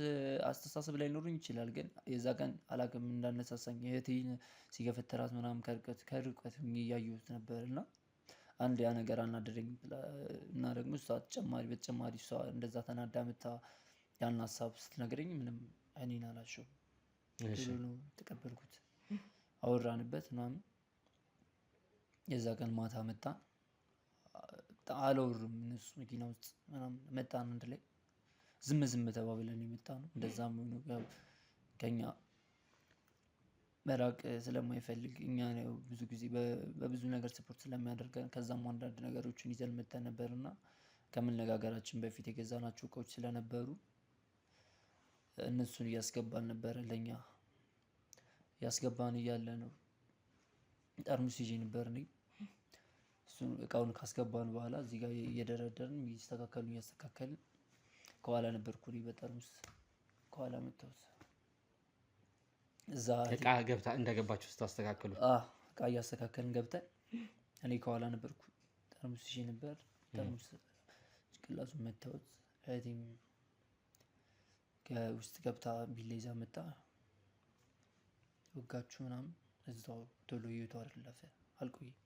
አስተሳሰብ ላይ ኖሩኝ ይችላል። ግን የዛ ቀን አላውቅም እንዳነሳሳኝ እህቴን ሲገፈተራት ምናምን ከርቀት እያየሁት ነበር እና አንድ ያ ነገር አናደረኝ እና ደግሞ እሷ በተጨማሪ እሷ እንደዛ ተናዳ መታ ያን ሀሳብ ስትነግረኝ ምንም አይኔን አላሸውም። ነው ተቀበልኩት። አወራንበት ምናምን። የዛ ቀን ማታ መጣ። አላወሩም እነሱ መኪና ውስጥ ምናምን መጣን አንድ ላይ ዝም ተባብለን የመጣ ነው። እንደዛም ሆኖ ያው ከኛ መራቅ ስለማይፈልግ እኛ ነው ብዙ ጊዜ በብዙ ነገር ስፖርት ስለሚያደርገን ከዛም አንዳንድ ነገሮችን ይዘን መተን ነበርና ከመነጋገራችን በፊት የገዛናቸው እቃዎች ስለነበሩ እነሱን እያስገባን ነበረ። ለኛ እያስገባን እያለ ነው ጠርሙስ ይዤ ነበር እኔ። እሱን እቃውን ካስገባን በኋላ እዚህ ጋር እየደረደርን እያስተካከልን ከኋላ ነበርኩ እኔ በጠርሙስ ከኋላ መጣሁት። እዛ እቃ ገብታ እንደገባችሁ ስታስተካክሉ እቃ እያስተካከልን ገብተን እኔ ከኋላ ነበርኩ። ጠርሙስ ይዤ ነበር። ጠርሙስ ጭንቅላቱን መታሁት። እህቴም ከውስጥ ገብታ ቢላ ይዛ መጣ። ወጋችሁ ምናምን እዛው ቶሎ ህይወቷ አለፈ። አልቆየም።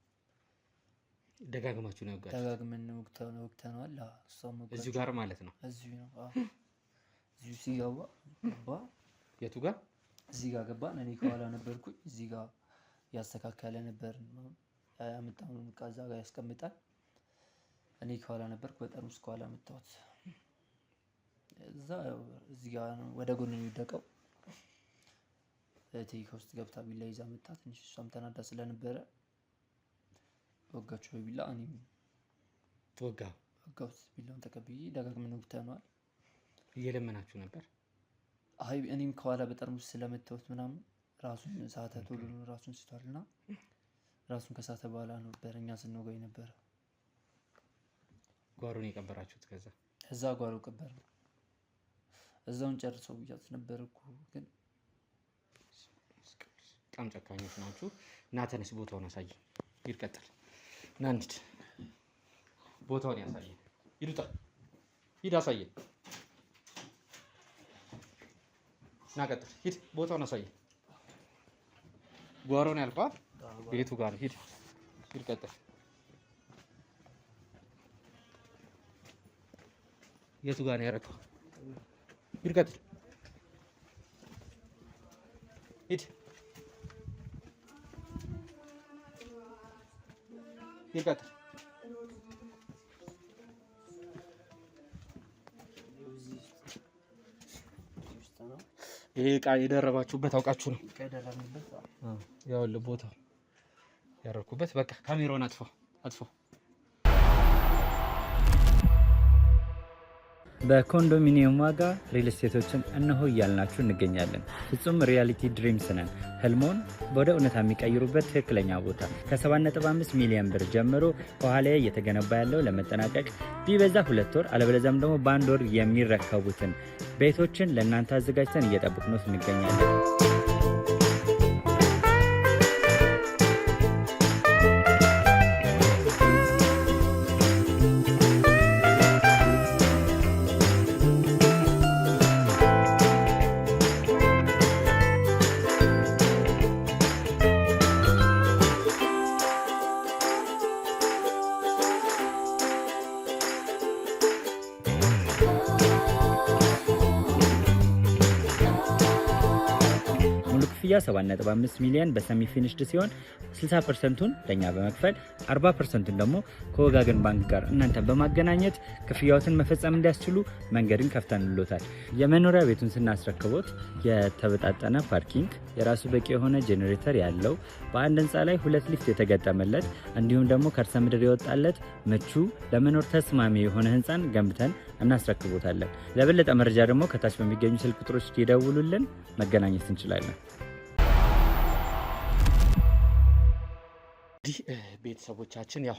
ደጋግማችሁ ነው ወጋችሁ? ደጋግመን ወግተነዋል። እሷም እዚሁ ጋር ማለት ነው? እዚሁ ነው። እዚሁ ሲገባ የቱ ጋር? እዚህ ጋር ገባን። እኔ ከኋላ ነበርኩኝ። እዚህ ጋር ያስተካከለ ነበር። ያመጣውን ዕቃ እዛ ጋር ያስቀምጣል። እኔ ከኋላ ነበርኩ። በጠርሙስ ከኋላ መታወት። እዛ እዚህ ጋር ወደ ጎን የሚወደቀው እህቴ ከውስጥ ገብታ ቢላ ይዛ መጣ። ትንሽ እሷም ተናዳ ስለነበረ ወጋችሁ በቢላ። እኔም ወጋሁት። ቢላውን ተቀብዬ ደጋግመን ወግተነዋል። እየለመናችሁ ነበር? አይ እኔም ከኋላ በጠርሙስ ስለመታወት ምናምን ራሱን ሳተ። ቶሎ ራሱን ስቷልና ራሱን ከሳተ በኋላ ነበር እኛ ስንወጋው ነበር። ጓሮን የቀበራችሁት? እዛ ጓሮ ቀበር ነው። እዛውን ጨርሰው ብያት ነበር እኮ። ግን በጣም ጨካኞች ናችሁ። እና ተነስ፣ ቦታውን አሳየን። ሂድ፣ ቀጥል። እና እንሂድ፣ ቦታውን ያሳየን። ሂድ፣ ሂድ፣ አሳየን። እና ቀጥል፣ ሂድ፣ ቦታውን አሳየን። ጓሮን ያልኳት ቤቱ ጋር ሂድ፣ ሂድ፣ ቀጥል። የቱ ጋር ነው ያደረገው? ሂድ፣ ቀጥል፣ ሂድ፣ ሂድ፣ ቀጥል። ይሄ ዕቃ የደረባችሁበት አውቃችሁ ነው? ያው ቦታው ያረኩበት። በቃ ካሜራውን አጥፎ በኮንዶሚኒየም ዋጋ ሪል ስቴቶችን እነሆ እያልናችሁ እንገኛለን። ፍጹም ሪያሊቲ ድሪምስ ነን። ህልሞን ወደ እውነታ የሚቀይሩበት ትክክለኛ ቦታ ከ7.5 ሚሊዮን ብር ጀምሮ ከኋላ እየተገነባ ያለው ለመጠናቀቅ ቢበዛ 2 ወር አለበለዚያም ደግሞ በ1 ወር የሚረከቡትን ቤቶችን ለእናንተ አዘጋጅተን እየጠበቅነው እንገኛለን። ክፍያ 7.5 ሚሊዮን በሰሚ ፊኒሽድ ሲሆን 60%ቱን ለኛ በመክፈል 40%ቱን ደግሞ ከወጋገን ባንክ ጋር እናንተ በማገናኘት ክፍያዎትን መፈጸም እንዲያስችሉ መንገድን ከፍተንሎታል። የመኖሪያ ቤቱን ስናስረክቦት የተበጣጠነ ፓርኪንግ፣ የራሱ በቂ የሆነ ጄኔሬተር ያለው በአንድ ህንፃ ላይ 2 ሊፍት የተገጠመለት እንዲሁም ደግሞ ከርሰ ምድር የወጣለት ምቹ ለመኖር ተስማሚ የሆነ ህንፃን ገንብተን እናስረክቦታለን። ለበለጠ መረጃ ደግሞ ከታች በሚገኙ ስልክ ቁጥሮች ይደውሉልን፣ መገናኘት እንችላለን። እንግዲህ ቤተሰቦቻችን ያው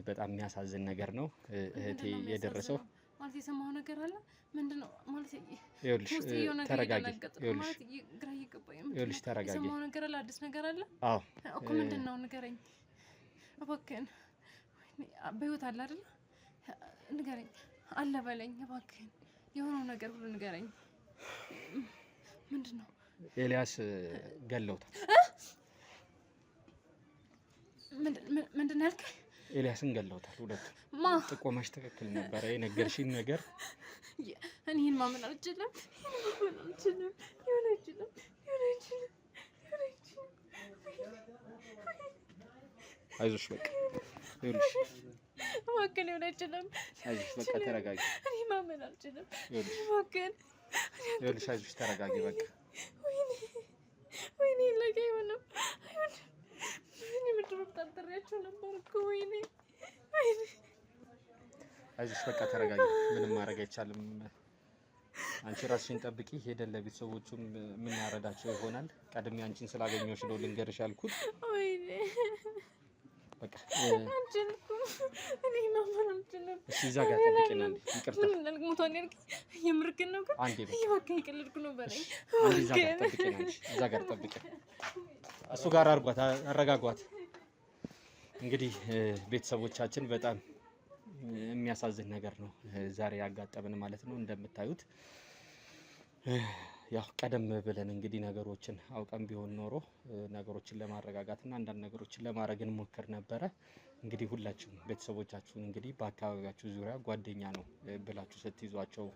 በጣም የሚያሳዝን ነገር ነው እህቴ የደረሰው። ማለት የሰማው ነገር አለ ምንድነው? ማለት ይኸውልሽ ተረጋጊ። ይኸውልሽ ተረጋጊ። የሰማው ነገር አለ፣ አዲስ ነገር አለ። አዎ እኮ ምንድነው? ንገረኝ እባክህን። በህይወት አለ አይደል? ንገረኝ። አለ በለኝ እባክህን። የሆነው ነገር ሁሉ ንገረኝ። ምንድነው? ኤልያስ ገለውታል። ምንድን ያልከኝ? ኤልያስን ገለውታል። ሁለቱም ጥቆማሽ ትክክል ነበረ። የነገርሽኝ ነገር እኔን ማመን አልችልም። አይዞሽ በቃ ይኸውልሽ እባክህን ሊሆን አይችልም። አይዞሽ በቃ ተረጋጊ። እኔ ማመን አልችልም። እባክህን ይኸውልሽ አይዞሽ ተረጋጊ በቃ። ወይኔ ለጋ አይሆንም። እኔ ምድር ወጣጥሪያቸው ነበር እኮ ወይኔ። አይዞሽ በቃ ተረጋጊ። ምንም ማድረግ አይቻልም። አንቺ ራስሽን ጠብቂ። ሄደን ለቤተሰቦቹም የምናረዳቸው ይሆናል። ቀድሜ አንቺን ስላገኘሁሽ ነው ልንገርሽ ያልኩት። ወይኔ በቃ አንቺልኩም እኔ ማመን አልችልም። እሺ እዛ ጋር ጠብቂና እንዴ ይቅርታ። ምን እንዳልሞቷን ያልክ የምርክን ነው ግን አንዴ በቃ እባክህ ይቀልድኩ ነው በለኝ። አንዴ እዛ ጋር ጠብቂና እንዴ እዛ ጋር ጠብቂ። እሱ ጋር አርጓት፣ አረጋጓት። እንግዲህ ቤተሰቦቻችን በጣም የሚያሳዝን ነገር ነው ዛሬ ያጋጠመን ማለት ነው። እንደምታዩት ያው ቀደም ብለን እንግዲህ ነገሮችን አውቀን ቢሆን ኖሮ ነገሮችን ለማረጋጋትና አንዳንድ ነገሮችን ለማድረግ እንሞክር ነበረ። እንግዲህ ሁላችሁም ቤተሰቦቻችሁን እንግዲህ በአካባቢያችሁ ዙሪያ ጓደኛ ነው ብላችሁ ስትይዟቸው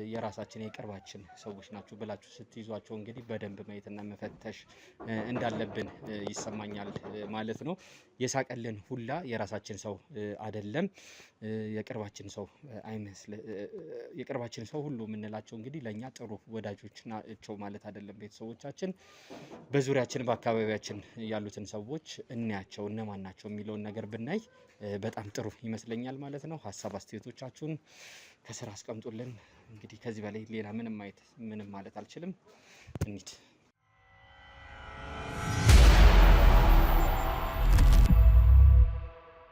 የራሳችን የቅርባችን ሰዎች ናቸው ብላችሁ ስትይዟቸው እንግዲህ በደንብ ማየትና መፈተሽ እንዳለብን ይሰማኛል ማለት ነው። የሳቀልን ሁላ የራሳችን ሰው አይደለም፣ የቅርባችን ሰው የቅርባችን ሰው ሁሉ የምንላቸው እንግዲህ ለኛ ጥሩ ወዳጆች ናቸው ማለት አይደለም። ቤተሰቦቻችን በዙሪያችን በአካባቢያችን ያሉትን ሰዎች እንያቸው እነማን ናቸው የሚለውን ነገር ብናይ በጣም ጥሩ ይመስለኛል ማለት ነው። ሀሳብ አስተያየቶቻችሁን ከስራ አስቀምጡልን። እንግዲህ ከዚህ በላይ ሌላ ምንም ማለት አልችልም። እንሂድ።